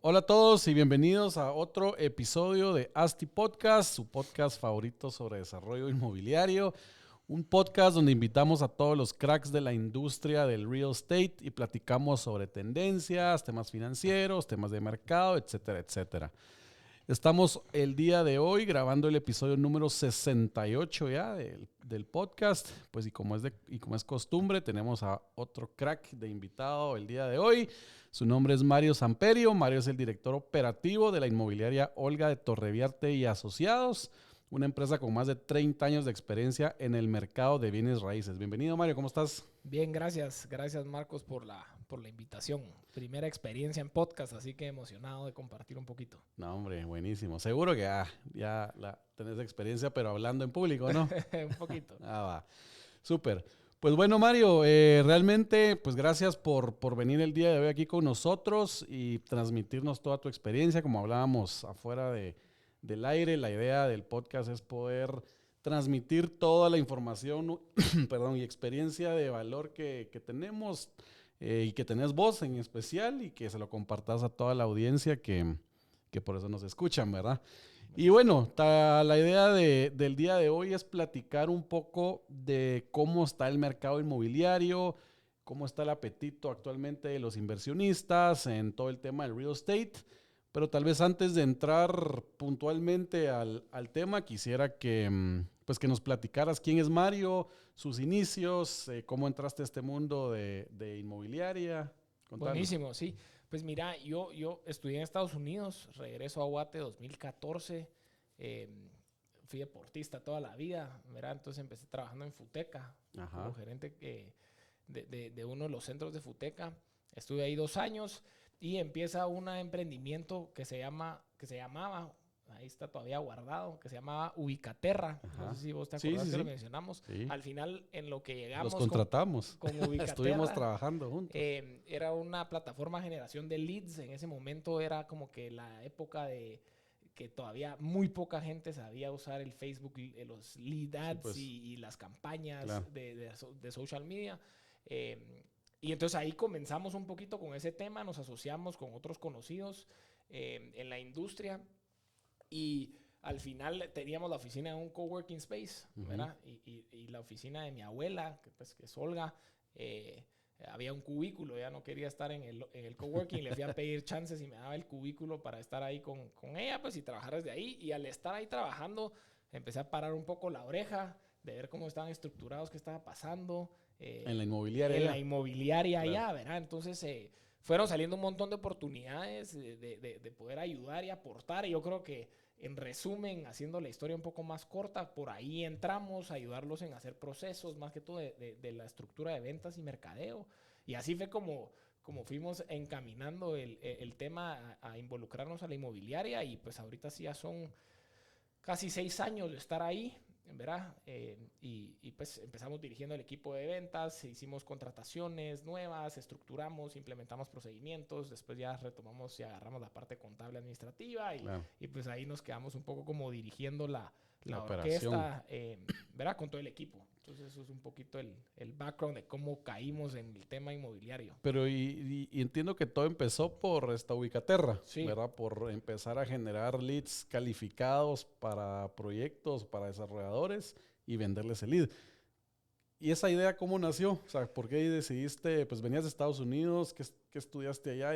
Hola a todos y bienvenidos a otro episodio de ASTI Podcast, su podcast favorito sobre desarrollo inmobiliario. Un podcast donde invitamos a todos los cracks de la industria del real estate y platicamos sobre tendencias, temas financieros, temas de mercado, etcétera, etcétera. Estamos el día de hoy grabando el episodio número 68 ya del podcast. Pues y como es costumbre, tenemos a otro crack de invitado el día de hoy. Su nombre es Mario Samperio. Mario es el director operativo de la inmobiliaria Olga de Torreviarte y Asociados, una empresa con más de 30 años de experiencia en el mercado de bienes raíces. Bienvenido, Mario, ¿cómo estás? Bien, gracias. Gracias, Marcos, por la invitación. Primera experiencia en podcast, así que emocionado de compartir un poquito. No, hombre, buenísimo. Seguro que tenés experiencia, pero hablando en público, ¿no? Un poquito. Va. Súper. Pues bueno, Mario, realmente, pues gracias por venir el día de hoy aquí con nosotros y transmitirnos toda tu experiencia. Como hablábamos afuera del aire, la idea del podcast es poder transmitir toda la información perdón, y experiencia de valor que tenemos y que tenés vos en especial y que se lo compartas a toda la audiencia que por eso nos escuchan, ¿verdad? Y bueno, la idea del día de hoy es platicar un poco de cómo está el mercado inmobiliario, cómo está el apetito actualmente de los inversionistas en todo el tema del real estate. Pero tal vez antes de entrar puntualmente al tema, quisiera pues que nos platicaras quién es Mario, sus inicios, cómo entraste a este mundo de inmobiliaria. Contanos. Buenísimo, sí. Pues mira, yo estudié en Estados Unidos, regreso a Guate 2014. eh, Fui deportista toda la vida, ¿verdad? Entonces empecé trabajando en Futeca, como gerente de uno de los centros de Futeca. Estuve ahí 2 años y empieza un emprendimiento que se llamaba, ahí está todavía guardado, que se llamaba Ubicaterra. Ajá. No sé si vos te acordás Sí, que sí. lo mencionamos. Sí. Al final, en lo que llegamos Los contratamos. con Ubicaterra, Estuvimos trabajando juntos. era una plataforma de generación de leads. En ese momento era como que la época de que todavía muy poca gente sabía usar el Facebook, los lead ads, sí, pues, y las campañas, claro, de social media. Y entonces ahí comenzamos un poquito con ese tema, nos asociamos con otros conocidos en la industria y al final teníamos la oficina en un coworking space, ¿verdad? Y la oficina de mi abuela, que es Olga, había un cubículo, ya no quería estar en el coworking, le fui a pedir chances y me daba el cubículo para estar ahí con ella, pues, y trabajar desde ahí. Y al estar ahí trabajando, empecé a parar un poco la oreja de ver cómo estaban estructurados, qué estaba pasando. En la inmobiliaria. En la inmobiliaria, claro, ya, ¿verdad? Entonces fueron saliendo un montón de oportunidades de poder ayudar y aportar. Y yo creo que, en resumen, haciendo la historia un poco más corta, por ahí entramos a ayudarlos en hacer procesos, más que todo de la estructura de ventas y mercadeo. Y así fue como fuimos encaminando el tema a involucrarnos a la inmobiliaria. Y pues ahorita sí ya son casi 6 años de estar ahí, ¿verdad? Y pues empezamos dirigiendo el equipo de ventas, hicimos contrataciones nuevas, estructuramos, implementamos procedimientos, después ya retomamos y agarramos la parte contable administrativa claro, y pues ahí nos quedamos un poco como dirigiendo la orquesta, ¿verdad? Con todo el equipo. Entonces eso es un poquito el background de cómo caímos en el tema inmobiliario. Pero y entiendo que todo empezó por esta Ubicaterra, sí, ¿verdad? Por empezar a generar leads calificados para proyectos, para desarrolladores y venderles el lead. ¿Y esa idea cómo nació? O sea, ¿por qué decidiste, pues venías de Estados Unidos, qué estudiaste allá?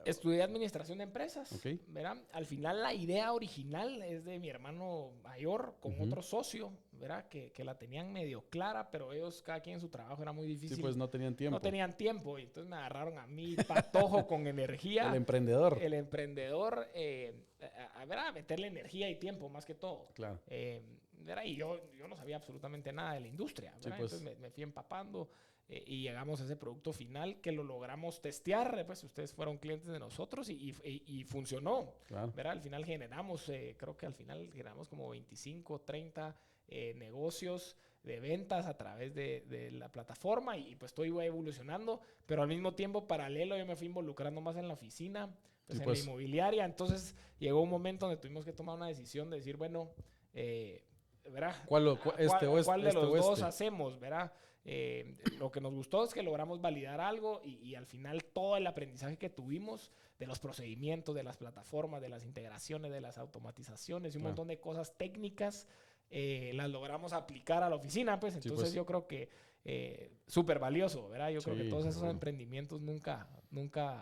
Estudié administración de empresas, okay, ¿verdad? Al final la idea original es de mi hermano mayor con otro socio, ¿verdad? Que la tenían medio clara, pero ellos, cada quien en su trabajo, era muy difícil. Sí, pues no tenían tiempo. No tenían tiempo, y entonces me agarraron a mí, patojo con energía. El emprendedor. El emprendedor, a meterle energía y tiempo más que todo. Claro. ¿Verdad? Y yo no sabía absolutamente nada de la industria, ¿verdad? Sí, pues. Entonces me fui empapando y llegamos a ese producto final que lo logramos testear. Pues ustedes fueron clientes de nosotros y funcionó, claro, ¿verdad? Al final generamos, creo que al final generamos como 25, 30 negocios de ventas a través de la plataforma y pues todo iba evolucionando, pero al mismo tiempo, paralelo, yo me fui involucrando más en la oficina, pues, sí, en la inmobiliaria. Entonces llegó un momento donde tuvimos que tomar una decisión de decir, bueno, ¿verdad? ¿Cuál de los dos hacemos, verdad? Lo que nos gustó es que logramos validar algo y al final todo el aprendizaje que tuvimos de los procedimientos, de las plataformas, de las integraciones, de las automatizaciones y un montón de cosas técnicas, las logramos aplicar a la oficina, pues entonces yo creo que súper valioso, ¿verdad? Yo creo que todos esos emprendimientos nunca...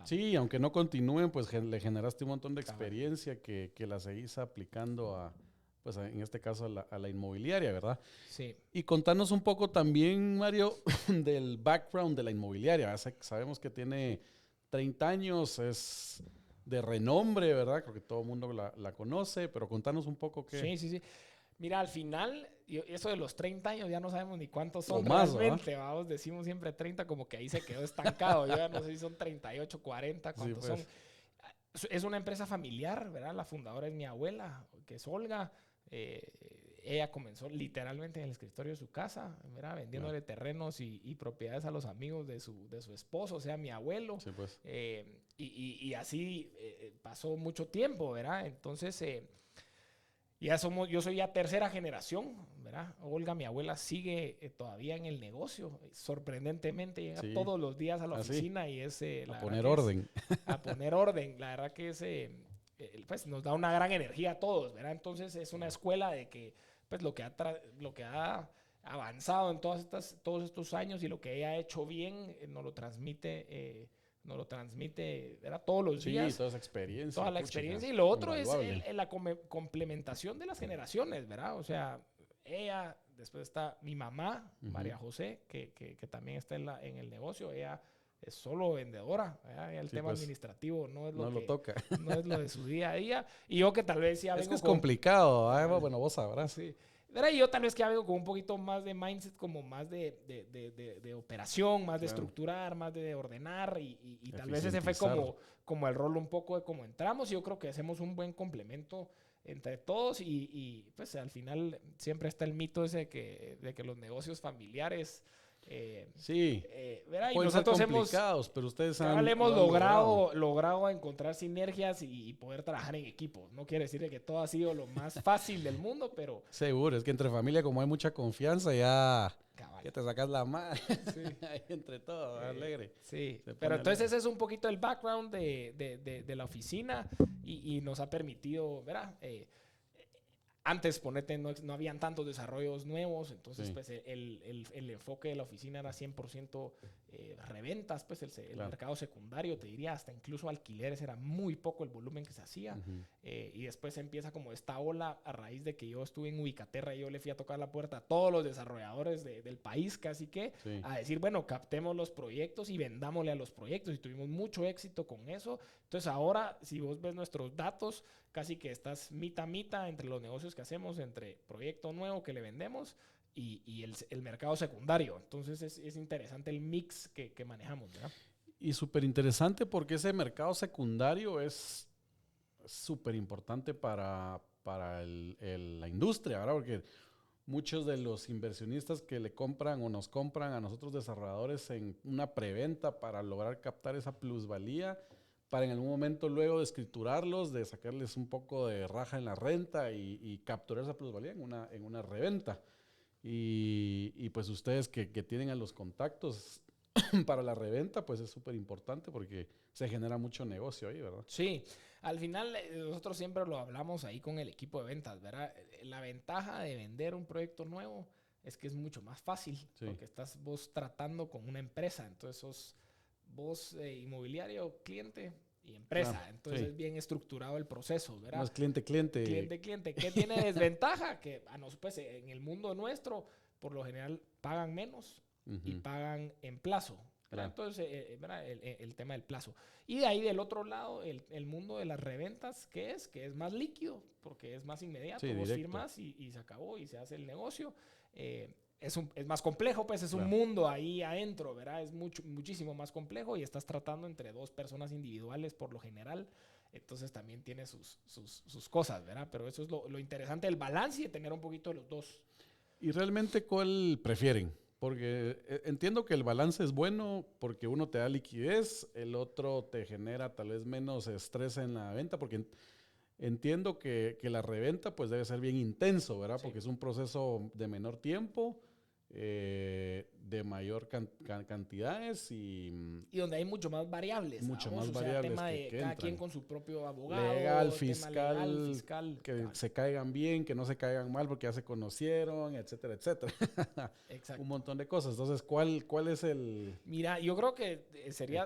Sí, aunque no continúen, pues le generaste un montón de experiencia que la seguís aplicando a, pues en este caso a la inmobiliaria, ¿verdad? Sí. Y contanos un poco también, Mario, del background de la inmobiliaria. Sabemos que tiene 30 años, es de renombre, ¿verdad? Creo que todo el mundo la conoce, pero contanos un poco qué... Sí. Mira, al final, eso de los 30 años ya no sabemos ni cuántos son o más, realmente, vamos, decimos siempre 30 como que ahí se quedó estancado. Yo ya no sé si son 38, 40, cuántos pues. son. Es una empresa familiar, ¿verdad? La fundadora es mi abuela, que es Olga. Ella comenzó literalmente en el escritorio de su casa, ¿verdad? Vendiéndole terrenos y propiedades a los amigos de su esposo, o sea, mi abuelo. Sí, pues. Y así pasó mucho tiempo, ¿verdad? Entonces... yo soy ya tercera generación, ¿verdad? Olga, mi abuela, sigue todavía en el negocio. Sorprendentemente, llega todos los días a la oficina y es... a poner orden. A poner orden. La verdad que es... pues nos da una gran energía a todos, ¿verdad? Entonces es una escuela de que pues lo que ha avanzado en todos estos años y lo que ella ha hecho bien nos lo transmite... ¿verdad? Todos los días. Sí, toda esa experiencia. Toda la experiencia. Y lo otro es la complementación de las generaciones, ¿verdad? O sea, ella, después está mi mamá, María José, que también está en el negocio. Ella es solo vendedora, ¿verdad? El tema administrativo no es lo toca. No es lo de su día a día. Y yo que tal vez ya vengo... Es que es complicado, bueno, vos sabrás. Sí. ¿Verdad? Y yo tal vez que vengo con un poquito más de mindset, como más de operación, más de estructurar, más de ordenar y tal vez ese fue como el rol un poco de cómo entramos y yo creo que hacemos un buen complemento entre todos y pues al final siempre está el mito ese de que los negocios familiares... ¿verdad? Y nosotros pero ustedes hemos logrado encontrar sinergias y poder trabajar en equipo. No quiere decir que todo ha sido lo más fácil del mundo, pero... Seguro, es que entre familia como hay mucha confianza ya te sacas la mano entre todos, alegre. Sí, pero entonces ese es un poquito el background de la oficina y nos ha permitido, ¿verdad? Antes, ponete, no habían tantos desarrollos nuevos, entonces pues el enfoque de la oficina era 100% reventas, pues el mercado secundario, te diría, hasta incluso alquileres era muy poco el volumen que se hacía. Y después empieza como esta ola a raíz de que yo estuve en Ubicaterra y yo le fui a tocar la puerta a todos los desarrolladores del país, casi que, a decir, bueno, captemos los proyectos y vendámosle a los proyectos y tuvimos mucho éxito con eso. Entonces ahora, si vos ves nuestros datos, casi que estás mitad entre los negocios que hacemos, entre proyecto nuevo que le vendemos y el mercado secundario. Entonces es interesante el mix que manejamos, ¿verdad? Y súper interesante porque ese mercado secundario es súper importante para la industria, ¿verdad? Porque muchos de los inversionistas que le compran o nos compran a nosotros desarrolladores en una preventa para lograr captar esa plusvalía, para en algún momento luego de escriturarlos, de sacarles un poco de raja en la renta y capturar esa plusvalía en una reventa. Y pues ustedes que tienen a los contactos para la reventa, pues es súper importante porque se genera mucho negocio ahí, ¿verdad? Sí, al final nosotros siempre lo hablamos ahí con el equipo de ventas, ¿verdad? La ventaja de vender un proyecto nuevo es que es mucho más fácil porque estás vos tratando con una empresa, entonces sos vos inmobiliario, cliente y empresa. Entonces es bien estructurado el proceso, ¿verdad? Más cliente. Cliente. ¿Qué tiene desventaja? Que a nosotros, pues, en el mundo nuestro, por lo general, pagan menos y pagan en plazo. Claro. Entonces, el tema del plazo. Y de ahí del otro lado, el mundo de las reventas, que es más líquido, porque es más inmediato. Vos firmas y se acabó y se hace el negocio. Es más complejo, pues es un mundo ahí adentro, ¿verdad? Es muchísimo más complejo y estás tratando entre dos personas individuales por lo general. Entonces también tiene sus cosas, ¿verdad? Pero eso es lo interesante del balance y de tener un poquito de los dos. ¿Y realmente cuál prefieren? Porque entiendo que el balance es bueno porque uno te da liquidez, el otro te genera tal vez menos estrés en la venta, porque entiendo que la reventa pues debe ser bien intenso, ¿verdad? Porque es un proceso de menor tiempo. de mayor cantidades y donde hay mucho más variables. Mucho ¿Vamos? más variables tema que de cada entran. quien con su propio abogado. Legal, Legal, fiscal, que cabal. se caigan bien, que no se caigan mal porque ya se conocieron, etcétera, etcétera. Exacto. Un montón de cosas. Entonces, ¿cuál es el Mira, yo creo que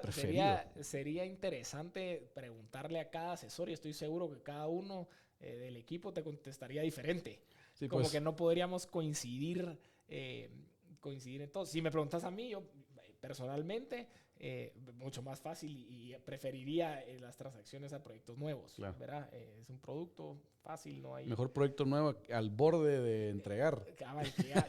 preferido? sería interesante preguntarle a cada asesor y estoy seguro que cada uno del equipo te contestaría diferente. Sí, Como pues, que no podríamos coincidir en todo. Si me preguntas a mí, yo personalmente, mucho más fácil y preferiría las transacciones a proyectos nuevos. Claro. ¿Verdad? Es un producto fácil, no hay... mejor proyecto nuevo al borde de entregar.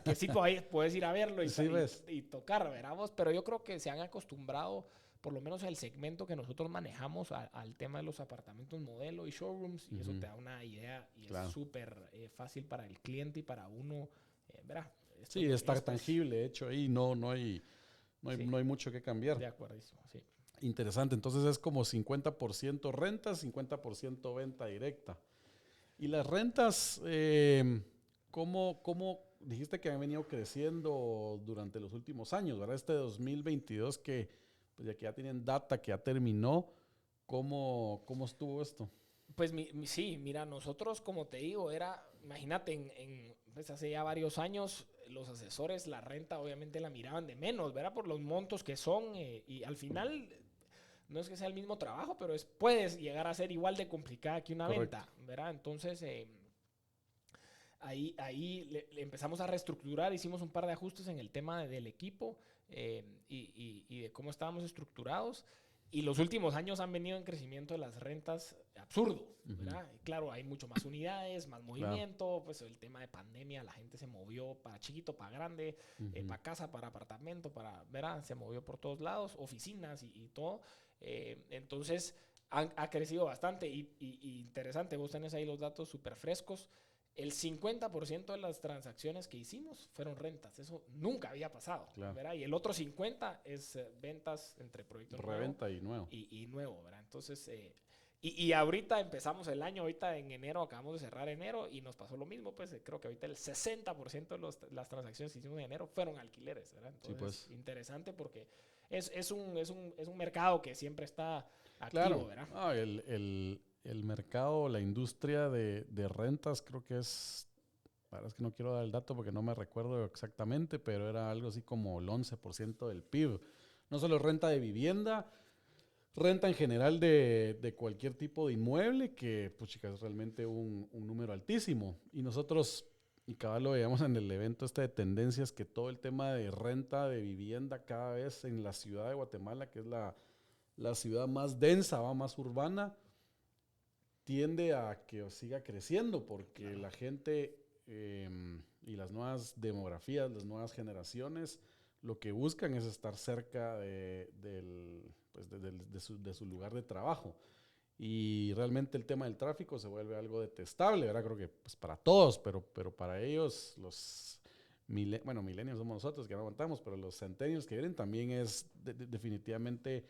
Que sí puedes ir a verlo y, Sí, ves. y tocar, ¿verdad? Pero yo creo que se han acostumbrado, por lo menos el segmento que nosotros manejamos, al tema de los apartamentos modelo y showrooms, y eso te da una idea y Claro. es súper fácil para el cliente y para uno, ¿verdad? Sí, está tangible, hecho ahí, no hay mucho que cambiar. De acuerdo, sí. Interesante, entonces es como 50% renta, 50% venta directa. Y las rentas, ¿cómo dijiste que han venido creciendo durante los últimos años, ¿verdad? Este 2022 que pues ya tienen data, que ya terminó, ¿cómo estuvo esto? Pues sí, mira, nosotros, como te digo, imagínate, pues hace ya varios años, los asesores, la renta obviamente la miraban de menos, ¿verdad? Por los montos que son, y al final no es que sea el mismo trabajo, pero puedes llegar a ser igual de complicada que una Correcto. venta, ¿verdad? Entonces, ahí le empezamos a reestructurar, hicimos un par de ajustes en el tema del equipo y de cómo estábamos estructurados. Y los últimos años han venido en crecimiento de las rentas absurdo, ¿verdad? Y claro, hay mucho más unidades, más movimiento, claro. Pues el tema de pandemia, la gente se movió para chiquito, para grande, para casa, para apartamento, ¿verdad? Se movió por todos lados, oficinas y todo. Entonces, ha crecido bastante y interesante, vos tenés ahí los datos súper frescos. El 50% de las transacciones que hicimos fueron rentas. Eso nunca había pasado, claro. ¿Verdad? Y el otro 50% es ventas entre proyectos reventa y nuevo. Y nuevo, ¿verdad? Entonces, y ahorita empezamos el año, ahorita en enero, acabamos de cerrar enero y nos pasó lo mismo. Pues creo que ahorita el 60% de las transacciones que hicimos en enero fueron alquileres, ¿verdad? Entonces, sí, pues. Interesante porque es un mercado que siempre está activo, claro. ¿Verdad? Ah, el mercado, la industria de rentas creo que es, la verdad es que no quiero dar el dato porque no me recuerdo exactamente, pero era algo así como el 11% del PIB. No solo renta de vivienda, renta en general de cualquier tipo de inmueble, que pues chicas, es realmente un número altísimo. Y nosotros, y cada lo veíamos en el evento este de tendencias, que todo el tema de renta de vivienda cada vez en la ciudad de Guatemala, que es la ciudad más densa, más urbana, tiende a que siga creciendo porque claro. La gente y las nuevas demografías, las nuevas generaciones, lo que buscan es estar cerca de su lugar de trabajo. Y realmente el tema del tráfico se vuelve algo detestable, ¿verdad? Creo que pues, para todos, pero para ellos, los millennials somos nosotros que no aguantamos, pero los centennials que vienen también es definitivamente...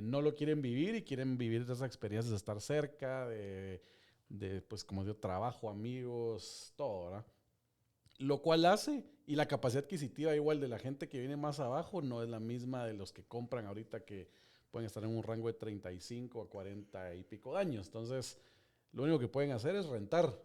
no lo quieren vivir y quieren vivir esas experiencias de estar cerca, pues como digo, trabajo, amigos, todo, ¿verdad? Lo cual hace, y la capacidad adquisitiva igual de la gente que viene más abajo no es la misma de los que compran ahorita que pueden estar en un rango de 35 a 40 y pico de años. Entonces, lo único que pueden hacer es rentar.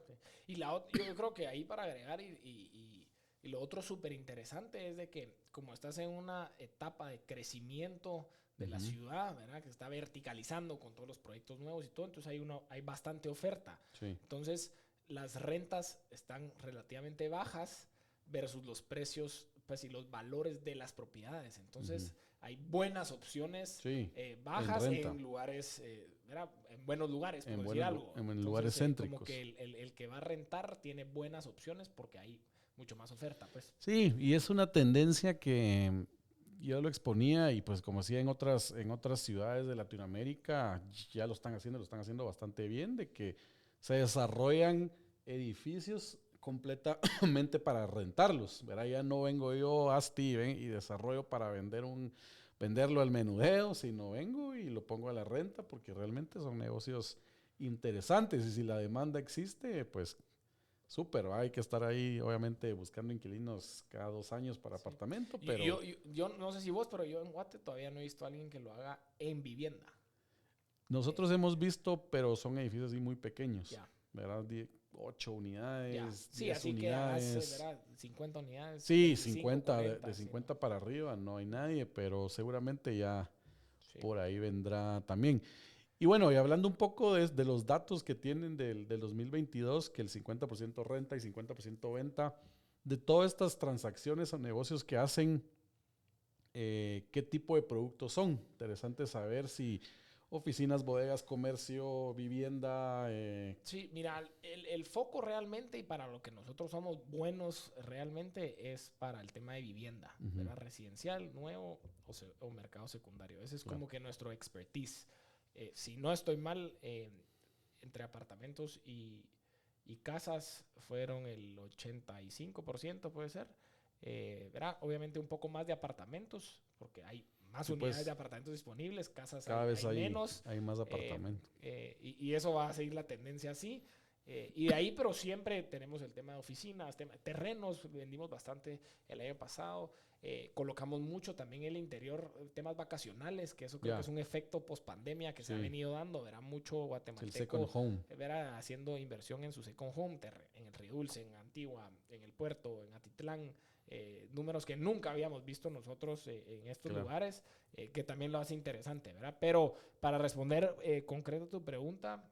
Y yo creo que ahí para agregar y lo otro súper interesante es de que como estás en una etapa de crecimiento de la ciudad, ¿verdad? Que se está verticalizando con todos los proyectos nuevos y todo, entonces hay bastante oferta. Sí. Entonces, las rentas están relativamente bajas versus los precios pues, y los valores de las propiedades. Entonces, hay buenas opciones bajas en lugares, en buenos lugares, por decir algo. En lugares céntricos. Como que el que va a rentar tiene buenas opciones porque hay mucho más oferta, pues. Sí, y es una tendencia que yo lo exponía y pues como decía en otras ciudades de Latinoamérica ya lo están haciendo bastante bien, de que se desarrollan edificios completamente para rentarlos, ¿verdad? Ya no vengo yo, Asti, y desarrollo para venderlo al menudeo, sino vengo y lo pongo a la renta porque realmente son negocios interesantes y si la demanda existe, pues Súper, hay que estar ahí, obviamente, buscando inquilinos cada 2 años para apartamento, Y pero yo no sé si vos, pero yo en Guate todavía no he visto a alguien que lo haga en vivienda. nosotros hemos visto, pero son edificios así muy pequeños, Ya, ¿verdad? 8 ya. unidades, Sí, 10 así que hagas, unidades. ¿verdad? 50 unidades, Sí, 25, 50, de, 40, de sí, ¿no? 50 para arriba no hay nadie, pero seguramente ya Sí. por ahí vendrá también. Y bueno, y hablando un poco de los datos que tienen del 2022, que el 50% renta y 50% venta, de todas estas transacciones o negocios que hacen, ¿qué tipo de productos son? Interesante saber si oficinas, bodegas, comercio, vivienda. Sí, mira, el foco realmente y para lo que nosotros somos buenos realmente es para el tema de vivienda, Ujú, ¿verdad? Residencial, nuevo o mercado secundario. Ese es claro. como que nuestro expertise. Si no estoy mal, entre apartamentos y casas fueron el 85%, puede ser. ¿Verdad? Obviamente un poco más de apartamentos, porque hay más Sí, unidades de pues apartamentos disponibles, casas cada vez hay menos. hay más eh, apartamentos. y eso va a seguir la tendencia así. Y de ahí, pero siempre tenemos el tema de oficinas, terrenos, vendimos bastante el año pasado. Colocamos mucho también el interior, temas vacacionales, que eso creo que Ya, es un efecto post pandemia que se ha sí, venido dando. Verá mucho es el second guatemalteco home. verá haciendo inversión en su second home, en el Río Dulce, en Antigua, en el Puerto, en Atitlán. Números que nunca habíamos visto nosotros en estos Claro. lugares, que también lo hace interesante, ¿verdad? Pero para responder concreto a tu pregunta,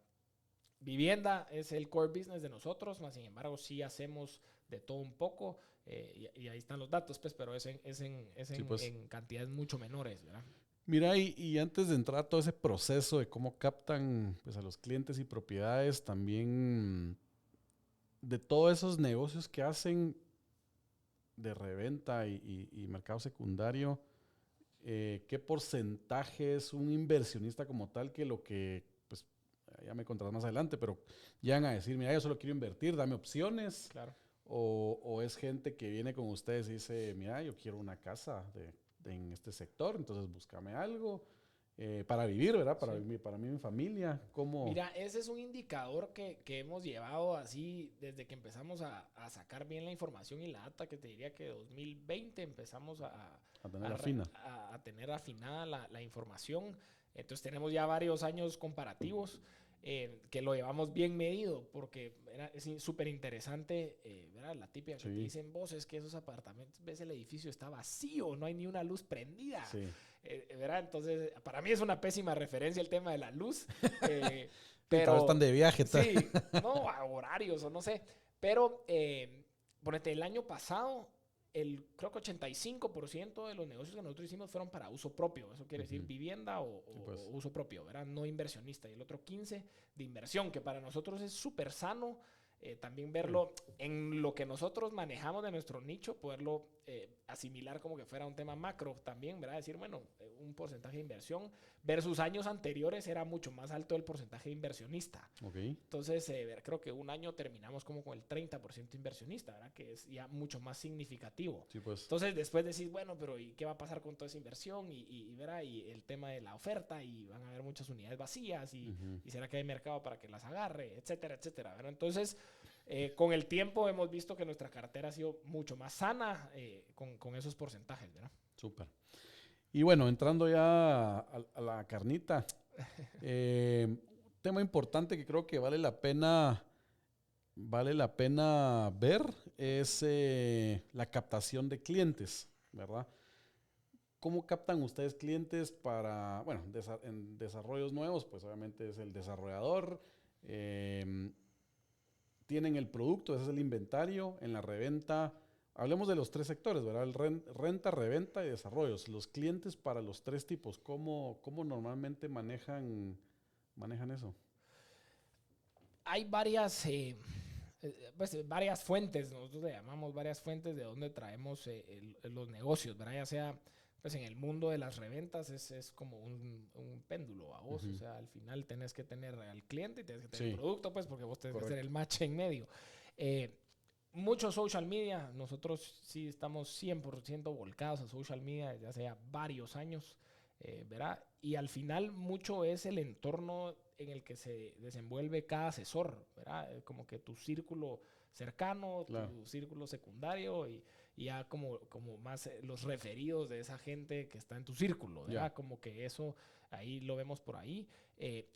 vivienda es el core business de nosotros, más sin embargo sí hacemos de todo un poco, y ahí están los datos, pues, pero Sí, pues. en cantidades mucho menores, ¿verdad? Mira, y antes de entrar a todo ese proceso de cómo captan pues, a los clientes y propiedades, también de todos esos negocios que hacen de reventa y mercado secundario, ¿qué porcentaje es un inversionista como tal que lo que, pues ya me contarás más adelante, pero llegan a decir, mira, yo solo quiero invertir, dame opciones? Claro. O es gente que viene con ustedes y dice, mira, yo quiero una casa en este sector, entonces búscame algo para vivir, ¿verdad? Sí. Para mí y mi familia. ¿Cómo? Mira, ese es un indicador que hemos llevado así desde que empezamos a sacar bien la información y la data, que te diría que 2020 empezamos A tener afina. a tener afinada la información. Entonces tenemos ya varios años comparativos, que lo llevamos bien medido, porque es súper interesante, ¿verdad? La típica que te Sí, dicen, vos es que esos apartamentos, ves el edificio está vacío, no hay ni una luz prendida. sí. ¿Verdad? Entonces, para mí es una pésima referencia el tema de la luz, Sí, tal vez están pero de viaje. sí, no, a horarios o no sé, pero ponete, el año pasado, creo que 85% de los negocios que nosotros hicimos fueron para uso propio, eso quiere decir Ujú. vivienda Sí, o pues. uso propio, ¿verdad? No inversionista, y el otro 15% de inversión, que para nosotros es súper sano. También Sí. verlo en lo que nosotros manejamos de nuestro nicho, poderlo asimilar como que fuera un tema macro también, ¿verdad? Decir, bueno, un porcentaje de inversión versus años anteriores era mucho más alto el porcentaje de inversionista. Ok. Entonces, creo que un año terminamos como con el 30% inversionista, ¿verdad? Que es ya mucho más significativo. Sí, pues. Entonces, después decís, bueno, pero ¿y qué va a pasar con toda esa inversión? ¿Verdad? Y el tema de la oferta, y van a haber muchas unidades vacías, Ujú. y será que hay mercado para que las agarre, etcétera, etcétera, ¿verdad? Entonces, con el tiempo hemos visto que nuestra cartera ha sido mucho más sana con esos porcentajes, ¿verdad? Súper. Y bueno, entrando ya a la carnita, tema importante que creo que vale la pena ver es la captación de clientes, ¿verdad? ¿Cómo captan ustedes clientes para, bueno, en desarrollos nuevos? Pues obviamente es el desarrollador, eh, tienen el producto, ese es el inventario, en la reventa. Hablemos de los tres sectores, ¿verdad? El renta, reventa y desarrollos. Los clientes para los tres tipos, ¿cómo normalmente manejan eso? Hay pues, varias fuentes, nosotros le llamamos varias fuentes de donde traemos los negocios, ¿verdad? Ya sea, pues en el mundo de las reventas es como un péndulo a vos, o Ujú. sea, al final tenés que tener al cliente y tenés que tener el Sí, producto, pues porque vos tenés que hacer correcto. el match en medio. Eh, Mucho social media, nosotros sí estamos 100% volcados a social media desde hace ya varios años, ¿verdad? Y al final mucho es el entorno en el que se desenvuelve cada asesor, ¿verdad? Como que tu círculo cercano, Claro. tu círculo secundario y ya como más los referidos de esa gente que está en tu círculo, ¿verdad? Yeah. Como que eso ahí lo vemos por ahí.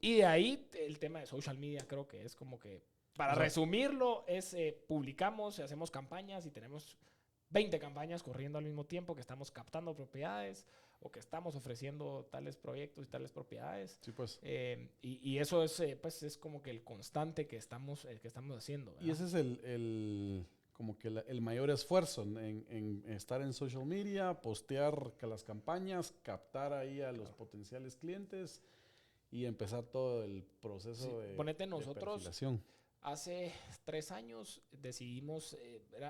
Y de ahí el tema de social media creo que es como que, para resumirlo, es publicamos, hacemos campañas y tenemos 20 campañas corriendo al mismo tiempo que estamos captando propiedades o que estamos ofreciendo tales proyectos y tales propiedades. Sí, pues. Y eso es, pues, es como que el constante que estamos haciendo, ¿verdad? Y ese es como que el mayor esfuerzo en estar en social media, postear las campañas, captar ahí a los potenciales clientes y empezar todo el proceso Ponete de nosotros. perfilación. Hace 3 años decidimos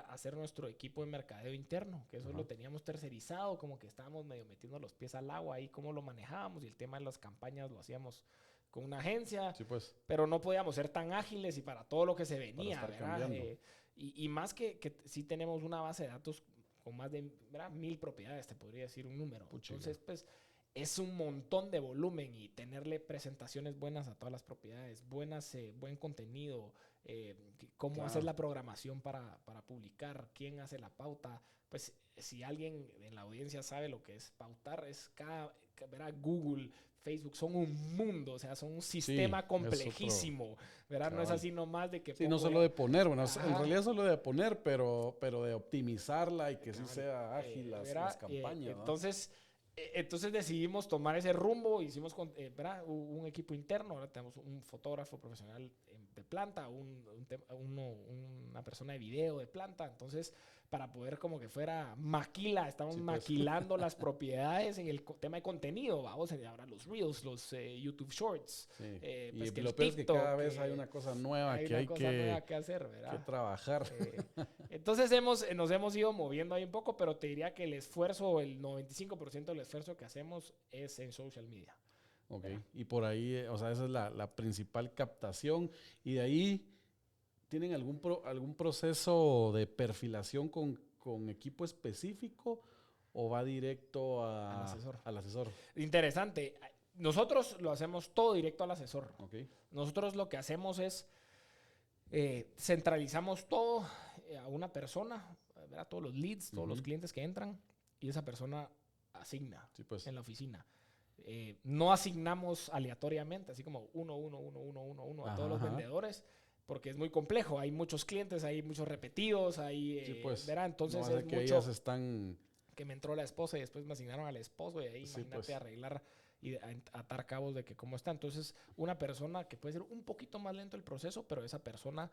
hacer nuestro equipo de mercadeo interno, que eso lo teníamos tercerizado, como que estábamos medio metiendo los pies al agua ahí, cómo lo manejábamos, y el tema de las campañas lo hacíamos con una agencia, Sí, pues. pero no podíamos ser tan ágiles y para todo lo que se venía, Para estar ¿verdad? cambiando. Y más que sí tenemos una base de datos con más de, ¿verdad?, 1000 propiedades, te podría decir un número. Puchiga. Entonces, pues, es un montón de volumen y tenerle presentaciones buenas a todas las propiedades, buen contenido, cómo hacer la programación para publicar, quién hace la pauta. Pues si alguien en la audiencia sabe lo que es pautar, es ¿verdad? Google, Facebook, son un mundo, o sea, son un sistema complejísimo, ¿verdad? No es así nomás de que... Sí, no solo de poner, bueno, en realidad solo de poner, pero de optimizarla y que sí sea ágil las campañas. Entonces decidimos tomar ese rumbo, hicimos un equipo interno, ahora tenemos un fotógrafo profesional de planta, una persona de video de planta, entonces para poder como que fuera maquila, estamos maquilando las propiedades en el tema de contenido, vamos, ahora los Reels, los YouTube Shorts. Sí. Pues y lo peor es que cada vez hay una cosa nueva que hay que hacer, ¿verdad? Que trabajar. Entonces nos hemos ido moviendo ahí un poco, pero te diría que el 95% del esfuerzo que hacemos es en social media. Ok, y por ahí, o sea, esa es la principal captación. Y de ahí, ¿tienen algún proceso de perfilación con equipo específico o va directo al asesor? Interesante. Nosotros lo hacemos todo directo al asesor. Okay. Nosotros lo que hacemos es centralizamos todo a una persona, ¿verdad? Todos los leads, todos los clientes que entran, y esa persona asigna en la oficina. No asignamos aleatoriamente, así como uno a todos los vendedores, porque es muy complejo. Hay muchos clientes, hay muchos repetidos, ¿verdad? Entonces no es que mucho ellas están... que me entró la esposa y después me asignaron al esposo, y ahí imagínate arreglar y atar cabos de que cómo está. Entonces, una persona que puede ser un poquito más lento el proceso, pero esa persona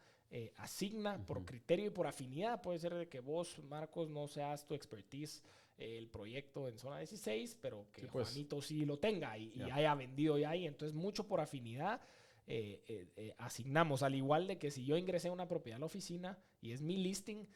asigna por criterio y por afinidad. Puede ser de que vos, Marcos, no seas tu expertise el proyecto en zona 16, pero que Juanito sí lo tenga y haya vendido ya ahí. Entonces, mucho por afinidad asignamos. Al igual de que si yo ingresé a una propiedad a la oficina y es mi listing,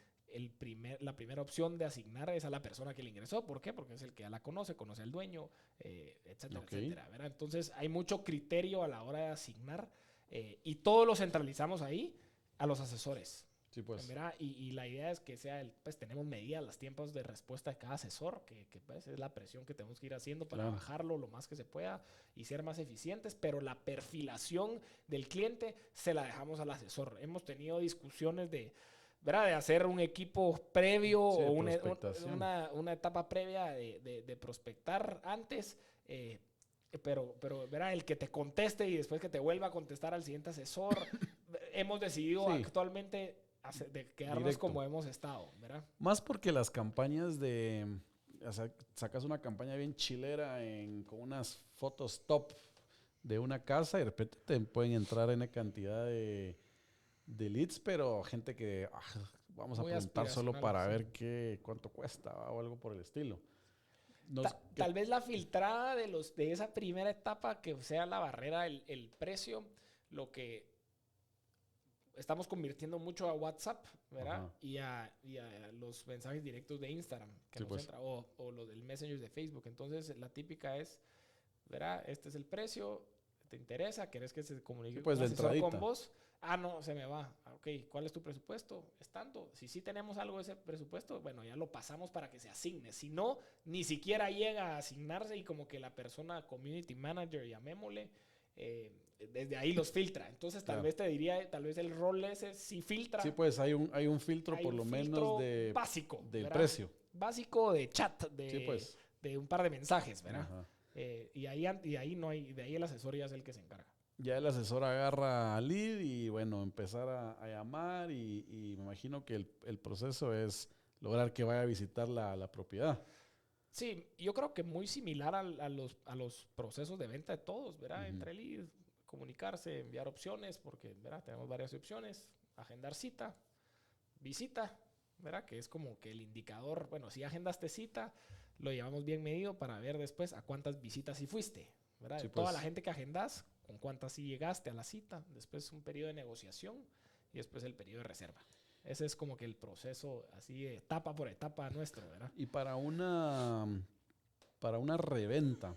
la primera opción de asignar es a la persona que le ingresó. ¿Por qué? Porque es el que ya la conoce al dueño, etcétera, etcétera, ¿verdad? Entonces hay mucho criterio a la hora de asignar y todo lo centralizamos ahí a los asesores. Sí, pues. ¿Verdad? Y la idea es que pues tenemos medidas los tiempos de respuesta de cada asesor, que pues es la presión que tenemos que ir haciendo para bajarlo lo más que se pueda y ser más eficientes, pero la perfilación del cliente se la dejamos al asesor. Hemos tenido discusiones ¿verdad? De hacer un equipo previo o una etapa previa de prospectar antes, pero ¿verdad? El que te conteste y después que te vuelva a contestar al siguiente asesor. Hemos decidido actualmente de quedarnos directo, como hemos estado, ¿verdad? Más porque las campañas o sea, sacas una campaña bien chilera con unas fotos top de una casa y de repente te pueden entrar en cantidad de leads, pero gente que vamos a preguntar solo para ver cuánto cuesta o algo por el estilo. Tal vez la filtrada de esa primera etapa, que sea la barrera, el precio, lo que estamos convirtiendo mucho a WhatsApp, ¿verdad? Y a los mensajes directos de Instagram que nos entra, o los del Messenger de Facebook. Entonces la típica es, ¿verdad? Este es el precio, ¿te interesa? ¿Querés que se comunique un asesor con vos? No, se me va. Ok, ¿cuál es tu presupuesto? Es tanto. Si tenemos algo de ese presupuesto, bueno, ya lo pasamos para que se asigne. Si no, ni siquiera llega a asignarse y como que la persona, community manager, llamémosle, desde ahí los filtra. Entonces, tal vez te diría, tal vez el rol ese sí filtra. Sí, pues hay un filtro por lo menos básico, del ¿verdad? precio. Básico de chat, Sí, pues. de un par de mensajes, ¿verdad? Y ahí no hay, de ahí el asesor ya es el que se encarga. Ya el asesor agarra al lead y bueno, empezar a llamar y me imagino que el proceso es lograr que vaya a visitar la propiedad. Sí, yo creo que muy similar a los procesos de venta de todos, ¿verdad? Entre lead, comunicarse, enviar opciones, porque, ¿verdad? Tenemos varias opciones, agendar cita, visita, ¿verdad? Que es como que el indicador, bueno, si agendaste cita, lo llevamos bien medido para ver después a cuántas visitas sí fuiste, ¿verdad? Sí, De pues. toda la gente que agendas, con cuántas sí llegaste a la cita, después un periodo de negociación y después el periodo de reserva. Ese es como que el proceso así etapa por etapa nuestro, ¿verdad? Y para una reventa,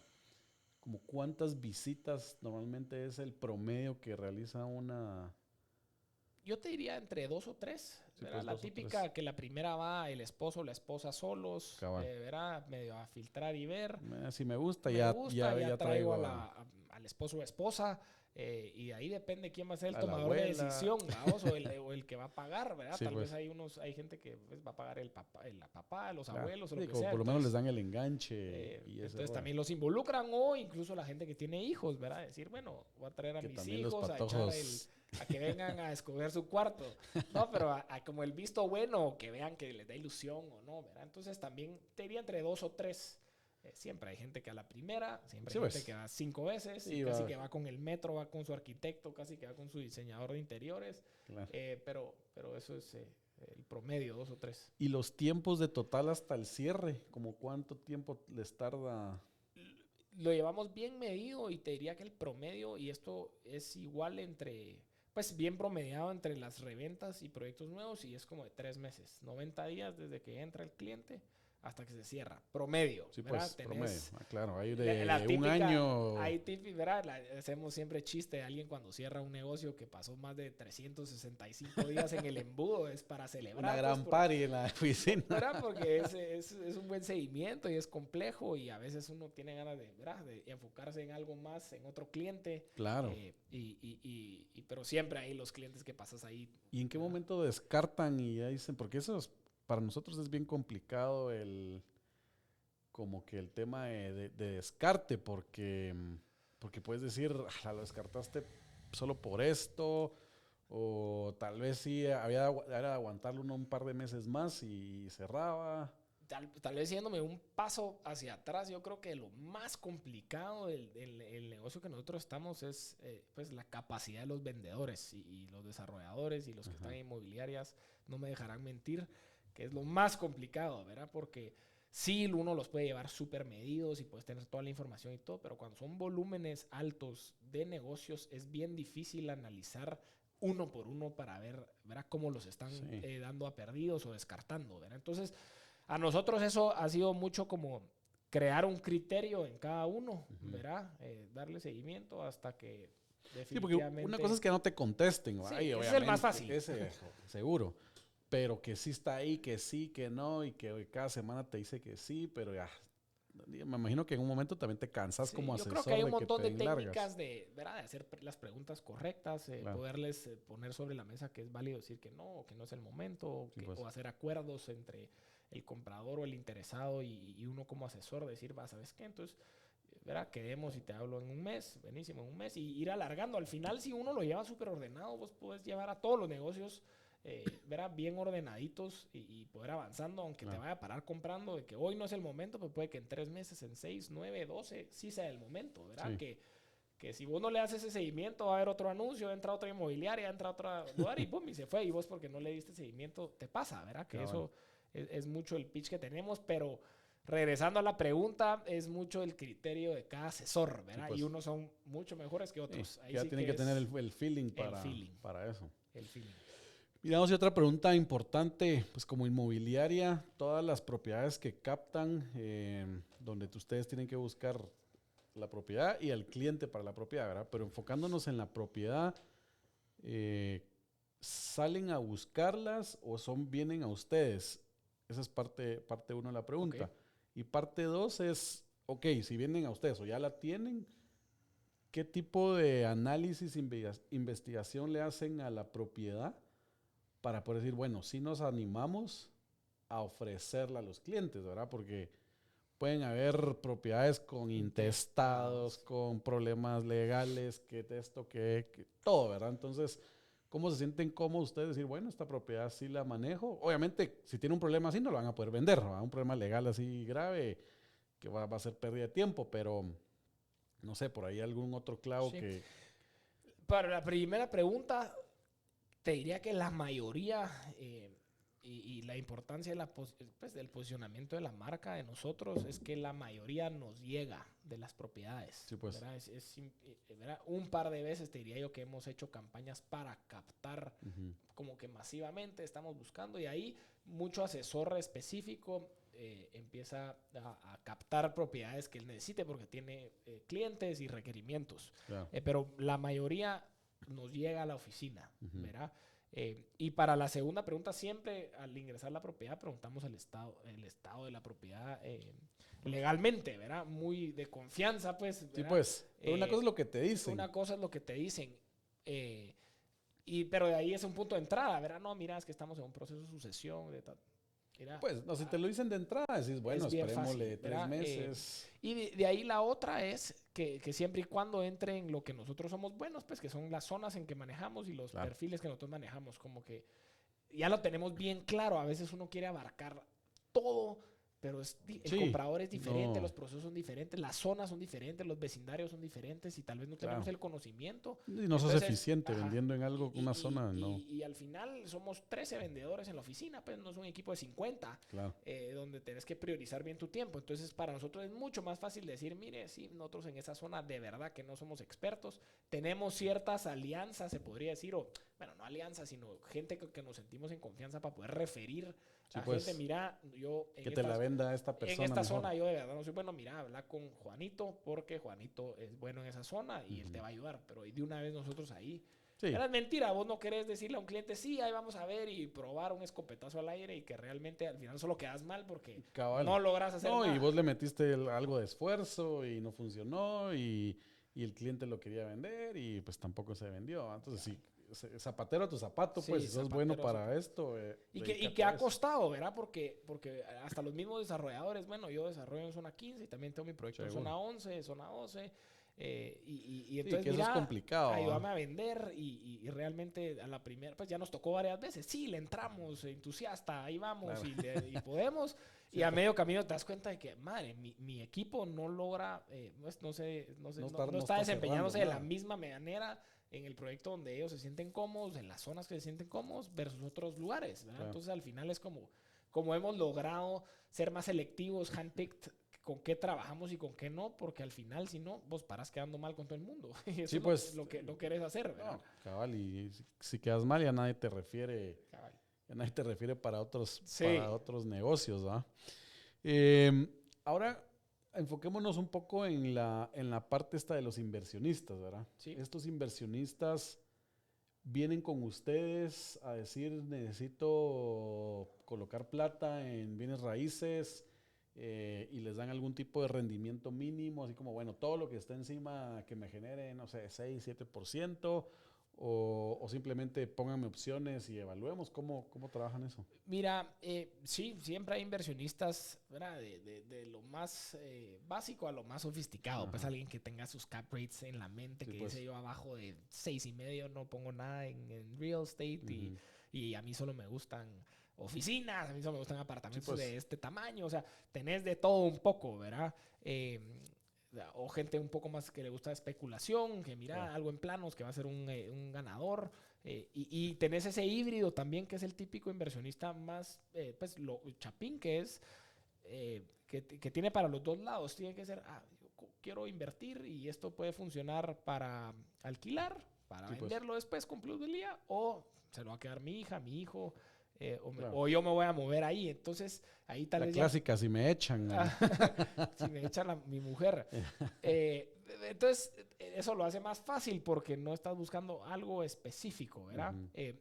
¿como cuántas visitas normalmente es el promedio que realiza una? Yo te diría entre 2 o 3. Sí, ¿Verdad? pues, La 2 o típica 3. que la primera va el esposo o la esposa solos, ¿verdad? Medio a filtrar y ver. Si me gusta, ya traigo al esposo o esposa. Y de ahí depende quién va a ser el a la tomador de abuela. decisión, ¿vamos? o el que va a pagar, ¿verdad? Sí, Tal pues. vez hay gente que pues, va a pagar el papá, los abuelos o Sí, lo que como sea. por lo menos les dan el enganche. Entonces también los involucran o incluso la gente que tiene hijos, ¿verdad? Decir, bueno, voy a traer a mis hijos a que vengan a escoger su cuarto. No, pero como el visto bueno, que vean que les da ilusión o no, ¿verdad? Entonces también te diría entre 2 o 3. Siempre hay gente que a la primera, siempre hay gente que va 5 veces, y casi que va con el metro, va con su arquitecto, casi que va con su diseñador de interiores. Claro. Pero eso es el promedio, 2 o 3. ¿Y los tiempos de total hasta el cierre? ¿Como cuánto tiempo les tarda? Lo llevamos bien medido y te diría que el promedio, y esto es igual pues bien promediado entre las reventas y proyectos nuevos, y es como de 3 meses, 90 días desde que entra el cliente hasta que se cierra. Promedio. Sí, ¿verdad? pues, promedio. Claro, hay la de típica, un año. Hay típica, ¿verdad? Hacemos siempre chiste de alguien cuando cierra un negocio que pasó más de 365 días en el embudo. Es para celebrar. Una gran party en la oficina. ¿Verdad? Porque es un buen seguimiento y es complejo y a veces uno tiene ganas ¿verdad? De enfocarse en algo más, en otro cliente. Claro. Pero siempre hay los clientes que pasas ahí. ¿Y en qué momento descartan y ya dicen? Porque eso para nosotros es bien complicado como que el tema de descarte, porque puedes decir, lo descartaste solo por esto, o tal vez sí había de aguantarlo un par de meses más y cerraba. Tal vez yéndome un paso hacia atrás, yo creo que lo más complicado del negocio que nosotros estamos es pues la capacidad de los vendedores y los desarrolladores y los que están en inmobiliarias no me dejarán mentir, que es lo más complicado, ¿verdad? Porque sí, uno los puede llevar súper medidos y puedes tener toda la información y todo, pero cuando son volúmenes altos de negocios es bien difícil analizar uno por uno para ver, ¿verdad? Cómo los están dando a perdidos o descartando, ¿verdad? Entonces, a nosotros eso ha sido mucho como crear un criterio en cada uno, ¿verdad? Darle seguimiento hasta que definitivamente... Sí, porque una cosa es que no te contesten, sí, es el más fácil. Ese, seguro. Pero que sí está ahí, que sí, que no, y que cada semana te dice que sí, pero ya... Me imagino que en un momento también te cansas como asesor. Yo creo que hay un montón de técnicas ¿verdad? De hacer las preguntas correctas, claro. Poderles poner sobre la mesa que es válido decir que no es el momento, o hacer acuerdos entre el comprador o el interesado y uno como asesor, decir, ¿sabes qué? Entonces, ¿verdad? Quedemos y te hablo en un mes, buenísimo, en un mes, y ir alargando. Al final, si uno lo lleva súper ordenado, vos podés llevar a todos los negocios ¿verdad? Bien ordenaditos y poder avanzando, aunque te vaya a parar comprando, de que hoy no es el momento, pero puede que en 3 meses, en 6, 9, 12, sí sea el momento, ¿verdad? Sí. Que si vos no le haces ese seguimiento, va a haber otro anuncio, entra otra inmobiliaria, entra otra lugar y pum, y se fue. Y vos porque no le diste seguimiento, te pasa, ¿verdad? Que eso es mucho el pitch que tenemos, pero regresando a la pregunta, es mucho el criterio de cada asesor, ¿verdad? Sí, pues, y unos son mucho mejores que otros. Sí, ahí ya sí tienen que tener el feeling para eso. El feeling. Miramos, y otra pregunta importante, pues como inmobiliaria, todas las propiedades que captan, donde ustedes tienen que buscar la propiedad y al cliente para la propiedad, ¿verdad? Pero enfocándonos en la propiedad, ¿salen a buscarlas o vienen a ustedes? Esa es parte uno de la pregunta. Okay. Y parte 2 es, ok, si vienen a ustedes o ya la tienen, ¿qué tipo de análisis, investigación le hacen a la propiedad para poder decir, bueno, sí nos animamos a ofrecerla a los clientes, ¿verdad? Porque pueden haber propiedades con intestados, con problemas legales, que esto, que todo, ¿verdad? Entonces, ¿cómo se sienten cómodos ustedes decir, bueno, esta propiedad sí la manejo? Obviamente, si tiene un problema así, no lo van a poder vender, ¿verdad? Un problema legal así grave que va a ser pérdida de tiempo, pero no sé, por ahí algún otro clavo Sí. que... Para la primera pregunta, te diría que la mayoría y la importancia de pues, del posicionamiento de la marca de nosotros es que la mayoría nos llega de las propiedades. Sí, pues. ¿Verdad? ¿Verdad? Un par de veces te diría yo que hemos hecho campañas para captar como que masivamente estamos buscando y ahí mucho asesor específico empieza a captar propiedades que él necesite porque tiene clientes y requerimientos. Claro. Pero la mayoría nos llega a la oficina, ¿verdad? Y para la segunda pregunta, siempre al ingresar la propiedad preguntamos el estado de la propiedad legalmente, ¿verdad? Muy de confianza, pues. ¿Verdad? Sí, pues. Pero una cosa es lo que te dicen. Una cosa es lo que te dicen. Pero de ahí es un punto de entrada, ¿verdad? No, mira, es que estamos en un proceso de sucesión. Mira, pues, no, si te lo dicen de entrada, decís, bueno, esperémosle 3 meses. Y de ahí la otra es que siempre y cuando entre en lo que nosotros somos buenos, pues que son las zonas en que manejamos y los perfiles que nosotros manejamos, como que ya lo tenemos bien claro. A veces uno quiere abarcar todo, pero el comprador es diferente, los procesos son diferentes, las zonas son diferentes, los vecindarios son diferentes y tal vez no tenemos el conocimiento. Y no sos eficiente vendiendo en algo, una zona, no. Y al final somos 13 vendedores en la oficina, pues no es un equipo de 50, donde tenés que priorizar bien tu tiempo. Entonces para nosotros es mucho más fácil decir, mire, sí, nosotros en esa zona de verdad que no somos expertos, tenemos ciertas alianzas, se podría decir, o bueno, no alianzas, sino gente que nos sentimos en confianza para poder referir a gente, mira, yo... que te la venda a esta persona en esta mejor. zona yo de verdad no soy bueno, mira, habla con Juanito, porque Juanito es bueno en esa zona y él te va a ayudar, pero de una vez nosotros ahí... Sí. Era mentira, vos no querés decirle a un cliente, sí, ahí vamos a ver y probar un escopetazo al aire y que realmente al final solo quedas mal porque no logras hacer nada. Y vos le metiste algo de esfuerzo y no funcionó y el cliente lo quería vender y pues tampoco se vendió. Entonces sí, zapatero a tu zapato, pues, si sos bueno para esto. Y que ha costado, ¿verdad? Porque hasta los mismos desarrolladores, bueno, yo desarrollo en zona 15 y también tengo mi proyecto en zona 11, zona 12. Y entonces, que eso es complicado. Ayúdame a vender y realmente a la primera, pues ya nos tocó varias veces. Sí, le entramos, entusiasta, ahí vamos y podemos. Y a medio camino te das cuenta de que, madre, mi equipo no logra, no está desempeñándose de la misma manera en el proyecto donde ellos se sienten cómodos, en las zonas que se sienten cómodos versus otros lugares, ¿verdad? Entonces al final es como hemos logrado ser más selectivos, handpicked, con qué trabajamos y con qué no, porque al final, si no, vos parás quedando mal con todo el mundo. Y eso es lo que no querés hacer, ¿verdad? No, cabal, y si quedas mal ya nadie te refiere, para otros negocios, ¿verdad? Ahora, enfoquémonos un poco en la parte esta de los inversionistas, ¿verdad? Sí. Estos inversionistas vienen con ustedes a decir, necesito colocar plata en bienes raíces, y les dan algún tipo de rendimiento mínimo, así como, bueno, todo lo que esté encima que me genere, no sé, 6, 7%, o simplemente pónganme opciones y evaluemos cómo trabajan eso. Mira, sí, siempre hay inversionistas, ¿verdad? De lo más básico a lo más sofisticado. Pues alguien que tenga sus cap rates en la mente, que dice yo abajo de 6.5 no pongo nada en real estate y a mí solo me gustan oficinas, a mí solo me gustan apartamentos de este tamaño, o sea, tenés de todo un poco, ¿verdad? O gente un poco más que le gusta especulación, que mira algo en planos que va a ser un ganador, y tenés ese híbrido también que es el típico inversionista más, pues chapín, que es que tiene para los dos lados, tiene que ser, yo quiero invertir y esto puede funcionar para alquilar, para venderlo después con plusvalía, o se lo va a quedar mi hija, mi hijo, o yo me voy a mover ahí. Entonces, ahí tal vez... La clásica, si me echan. si me echan mi mujer. Entonces, eso lo hace más fácil porque no estás buscando algo específico, ¿verdad?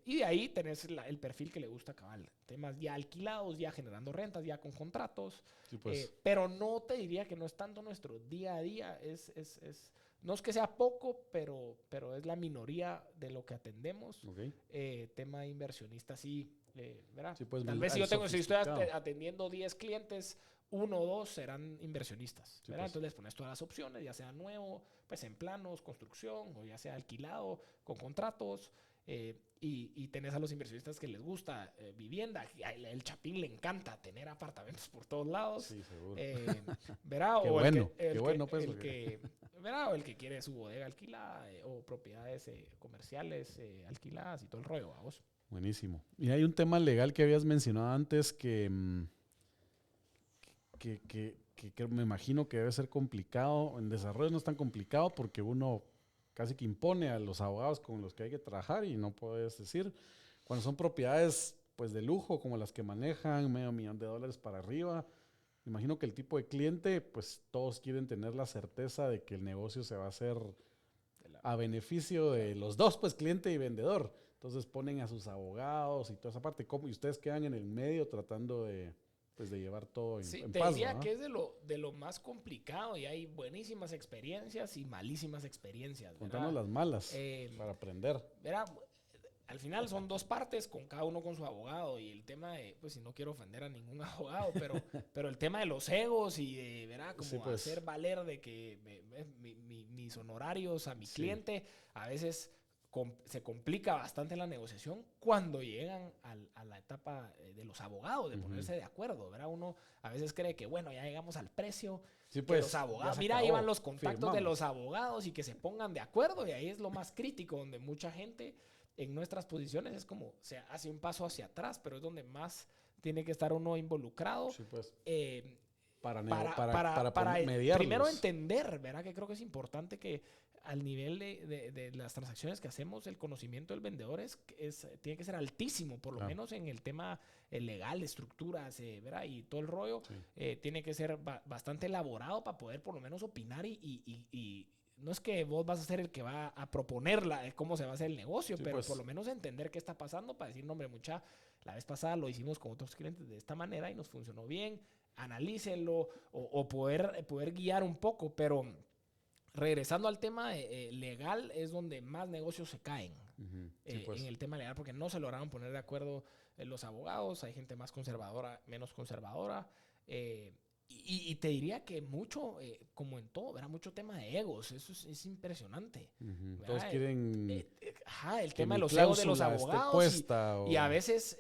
Y de ahí tenés el perfil que le gusta cabal. Temas ya alquilados, ya generando rentas, ya con contratos. Sí, pues. Pero no te diría que no es tanto nuestro día a día. Es no es que sea poco, pero es la minoría de lo que atendemos. Okay. Tema de inversionistas, sí, ¿verdad? Sí, pues, Tal vez si estoy atendiendo 10 clientes, 1 o 2 serán inversionistas, sí, ¿verdad? pues. Entonces les pones todas las opciones, ya sea nuevo, pues en planos, construcción, o ya sea alquilado, con contratos. Y tenés a los inversionistas que les gusta vivienda. El Chapín le encanta tener apartamentos por todos lados. Sí, seguro. ¿Verdad? Qué o bueno, ¿verdad? O el que quiere su bodega alquilada o propiedades comerciales alquiladas y todo el rollo, vamos. Buenísimo. Y hay un tema legal que habías mencionado antes que me imagino que debe ser complicado. En desarrollo no es tan complicado porque uno casi que impone a los abogados con los que hay que trabajar y no puedes decir. Cuando son propiedades pues de lujo como las que manejan, $500,000 para arriba, me imagino que el tipo de cliente, pues todos quieren tener la certeza de que el negocio se va a hacer a beneficio de los dos, pues cliente y vendedor. Entonces ponen a sus abogados y toda esa parte. ¿Cómo? Y ustedes quedan en el medio tratando de llevar todo en te paz, diría ¿no? que es de lo más complicado y hay buenísimas experiencias y malísimas experiencias. Contanos las malas para aprender. Verá, al final son dos partes, con cada uno con su abogado. Y el tema de, pues si no quiero ofender a ningún abogado, pero el tema de los egos y de, ¿verdad? Como sí, pues. hacer valer de que mis honorarios a mi cliente, a veces se complica bastante la negociación cuando llegan a la etapa de los abogados, de ponerse de acuerdo, ¿verdad? Uno a veces cree que, bueno, ya llegamos al precio. Sí, pues, los abogados, mira, ahí van los contactos de los abogados y que se pongan de acuerdo. Y ahí es lo más crítico, donde mucha gente en nuestras posiciones es como se hace un paso hacia atrás, pero es donde más tiene que estar uno involucrado. Sí, pues. Para mediarlos. Primero entender, ¿verdad? Que creo que es importante que al nivel de las transacciones que hacemos, el conocimiento del vendedor tiene que ser altísimo, por lo menos en el tema legal, estructuras, ¿verdad? Y todo el rollo. Sí. Tiene que ser bastante elaborado para poder por lo menos opinar y no es que vos vas a ser el que va a proponer cómo se va a hacer el negocio, sí, pero pues, por lo menos entender qué está pasando para decir, no, hombre, la vez pasada lo hicimos con otros clientes de esta manera y nos funcionó bien, analícenlo o poder guiar un poco, pero regresando al tema legal es donde más negocios se caen. Sí, pues. En el tema legal, porque no se lograron poner de acuerdo los abogados, hay gente más conservadora, menos conservadora, y te diría que mucho, como en todo, ¿verdad? Mucho tema de egos. Eso es impresionante. Todos quieren el tema de los egos de los abogados. Y a veces,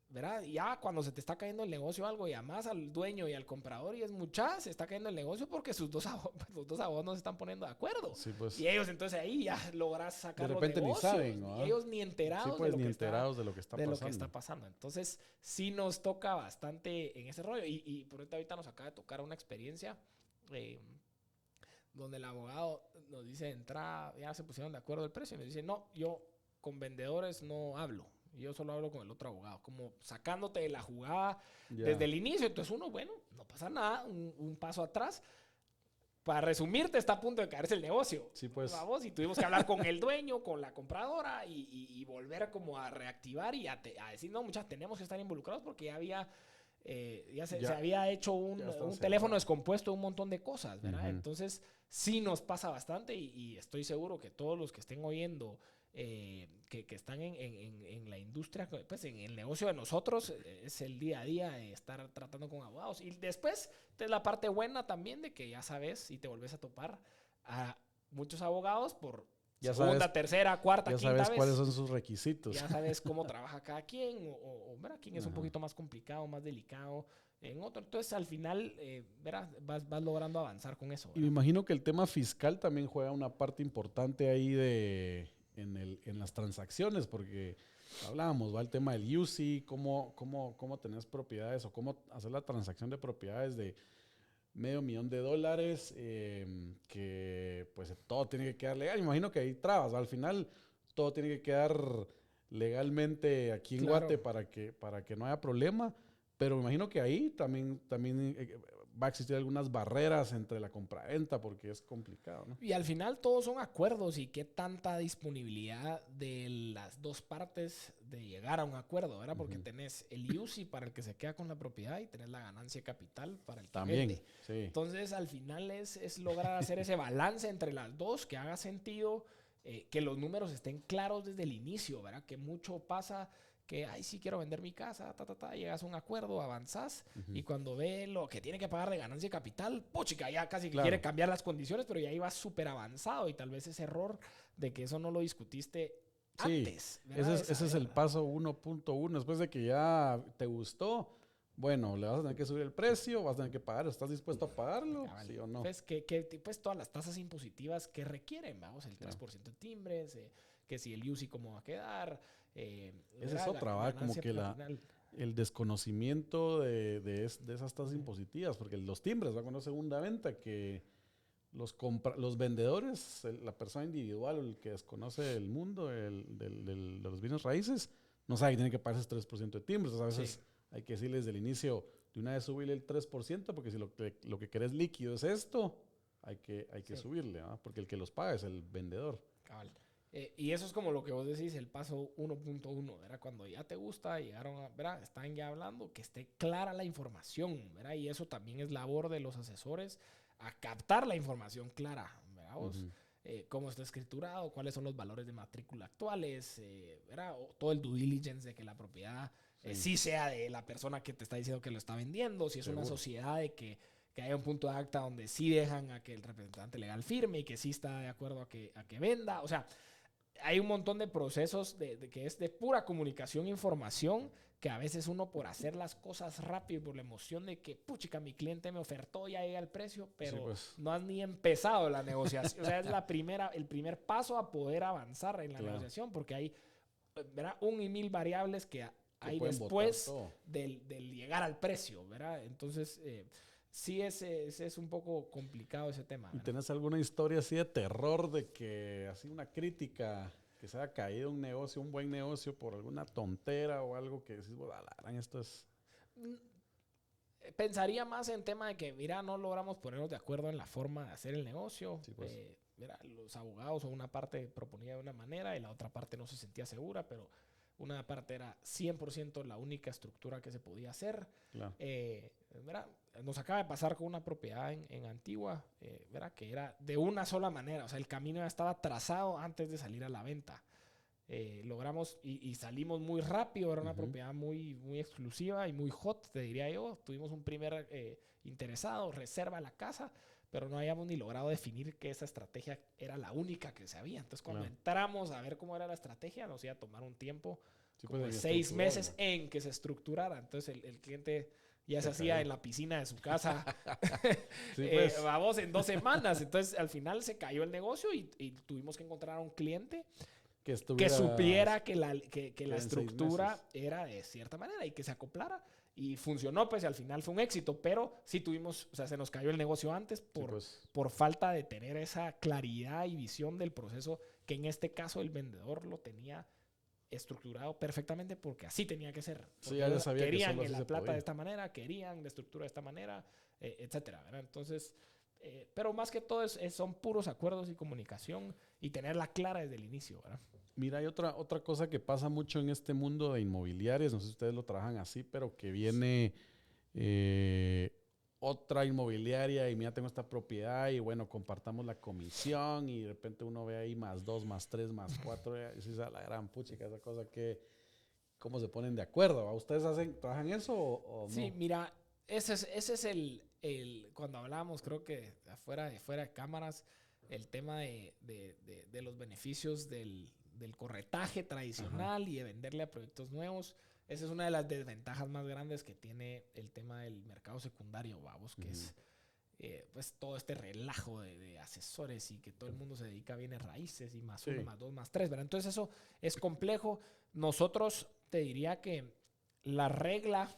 ¿verdad? Ya cuando se te está cayendo el negocio algo, llamas al dueño y al comprador y es se está cayendo el negocio porque los dos abogados no se están poniendo de acuerdo. Sí, pues. Y ellos entonces ahí ya logras sacar de repente los negocios. Ni saben, ¿no? Y ellos ni enterados, sí, pues, de lo que está pasando. Entonces sí nos toca bastante en ese rollo. Y por ahorita nos acaba de tocar una experiencia donde el abogado nos dice de entrada, ya se pusieron de acuerdo el precio, y nos dice, no, yo con vendedores no hablo. Yo solo hablo con el otro abogado, como sacándote de la jugada desde el inicio. Entonces uno, bueno, no pasa nada, un paso atrás. Para resumirte, está a punto de caerse el negocio. Sí, pues. Vamos, y tuvimos que hablar con el dueño, con la compradora y volver como a reactivar y a decir, no, muchachos, tenemos que estar involucrados porque ya había... se había hecho un teléfono descompuesto, un montón de cosas, ¿verdad? Entonces, sí nos pasa bastante y estoy seguro que todos los que estén oyendo, que están en la industria, pues en el negocio de nosotros, es el día a día de estar tratando con abogados. Y después, es la parte buena también de que ya sabes y te volvés a topar a muchos abogados por... segunda, tercera, cuarta, quinta vez. Ya sabes cuáles son sus requisitos. Ya sabes cómo trabaja cada quien ¿verdad? Quién es un poquito más complicado, más delicado en otro. Entonces, al final, ¿verdad? Vas logrando avanzar con eso, ¿verdad? Y me imagino que el tema fiscal también juega una parte importante ahí en las transacciones, porque hablábamos, va el tema del UCI, cómo tenés propiedades o cómo hacer la transacción de propiedades de $500,000, que pues todo tiene que quedar legal. Imagino que hay trabas, al final todo tiene que quedar legalmente aquí en Guate para que no haya problema, pero me imagino que ahí también va a existir algunas barreras entre la compraventa porque es complicado, ¿no? Y al final todos son acuerdos y qué tanta disponibilidad de las dos partes de llegar a un acuerdo, ¿verdad? Porque tenés el UCI para el que se queda con la propiedad y tenés la ganancia capital para el que También, vende. sí. Entonces al final es lograr hacer ese balance entre las dos, que haga sentido, que los números estén claros desde el inicio, ¿verdad? Que mucho pasa que, ay, sí quiero vender mi casa, llegas a un acuerdo, avanzás, y cuando ve lo que tiene que pagar de ganancia de capital, puchica, ya casi que quiere cambiar las condiciones, pero ya iba súper avanzado, y tal vez ese error de que eso no lo discutiste antes. Ese es el paso 1.1. Después de que ya te gustó, bueno, le vas a tener que subir el precio, vas a tener que pagar, ¿estás dispuesto a pagarlo? ¿Sí o no? Pues, pues todas las tasas impositivas que requieren, vamos, el 3% de timbres, que si el UCI cómo va a quedar. Esa es otra, ¿va? Como que el desconocimiento de esas tasas impositivas, porque los timbres, ¿va? Cuando es segunda venta, que los vendedores, la persona individual, el que desconoce el mundo de los bienes raíces, no sabe que tiene que pagar ese 3% de timbres. Entonces, a veces hay que decirles desde el inicio, de una vez subirle el 3%, porque si lo que querés líquido es esto, hay que subirle, ¿va? Porque el que los paga es el vendedor. Cabal. Y eso es como lo que vos decís, el paso 1.1, ¿verdad? Cuando ya te gusta, ¿verdad? Están ya hablando, que esté clara la información, ¿verdad? Y eso también es labor de los asesores, a captar la información clara, ¿verdad? Vos, cómo está escriturado, cuáles son los valores de matrícula actuales, ¿verdad? O todo el due diligence de que la propiedad sí sea de la persona que te está diciendo que lo está vendiendo, si es una sociedad de que haya un punto de acta donde sí dejan a que el representante legal firme y que sí está de acuerdo a que venda, o sea, hay un montón de procesos que es de pura comunicación e información, que a veces uno por hacer las cosas rápido, por la emoción de que, puchica, mi cliente me ofertó, ya llega el precio, pero no has ni empezado la negociación. O sea, es el primer paso a poder avanzar en la negociación, porque hay, ¿verdad? 1 y 1000 variables que hay después del llegar al precio, ¿verdad? Entonces, sí es un poco complicado ese tema, ¿verdad? ¿Y tenés alguna historia así de terror de que, así una crítica, que se haya caído un negocio, un buen negocio por alguna tontera o algo que decís, bueno, esto es... Pensaría más en tema de que, mira, no logramos ponernos de acuerdo en la forma de hacer el negocio. Sí, pues. Mira, los abogados o una parte proponía de una manera y la otra parte no se sentía segura, pero una parte era 100% la única estructura que se podía hacer. Claro. ¿Verdad? Nos acaba de pasar con una propiedad en Antigua, ¿verdad? Que era de una sola manera. O sea, el camino ya estaba trazado antes de salir a la venta. Logramos y salimos muy rápido. Era una propiedad muy, muy exclusiva y muy hot, te diría yo. Tuvimos un primer interesado, reserva la casa, pero no habíamos ni logrado definir que esa estrategia era la única que se había. Entonces, cuando entramos a ver cómo era la estrategia, nos iba a tomar un tiempo, como de 6 meses en que se estructurara. Entonces, el cliente ya se hacía en la piscina de su casa. Vamos, en 2 semanas. Entonces, al final se cayó el negocio y tuvimos que encontrar a un cliente que supiera que la estructura era de cierta manera y que se acoplara. Y funcionó, pues, y al final fue un éxito, pero sí tuvimos, o sea, se nos cayó el negocio antes por falta de tener esa claridad y visión del proceso, que en este caso el vendedor lo tenía estructurado perfectamente porque así tenía que ser. Sí, ya sabía querían que la plata de esta manera, querían la estructura de esta manera, etcétera, ¿verdad? Entonces, pero más que todo son puros acuerdos y comunicación y tenerla clara desde el inicio, ¿verdad? Mira, hay otra cosa que pasa mucho en este mundo de inmobiliarias, no sé si ustedes lo trabajan así, pero que viene otra inmobiliaria y mira, tengo esta propiedad y bueno, compartamos la comisión y de repente uno ve ahí +2, +3, +4 y dices, a la gran puchica, esa cosa que, ¿cómo se ponen de acuerdo? ¿A ustedes trabajan eso o no? Sí, mira, ese es cuando hablábamos, creo que fuera de cámaras, el tema de los beneficios del corretaje tradicional y de venderle a proyectos nuevos. Esa es una de las desventajas más grandes que tiene el tema del mercado secundario, vamos, que es pues todo este relajo de asesores y que todo el mundo se dedica a bienes raíces y +1, +2, +3, ¿verdad? Entonces eso es complejo. Nosotros te diría que la regla...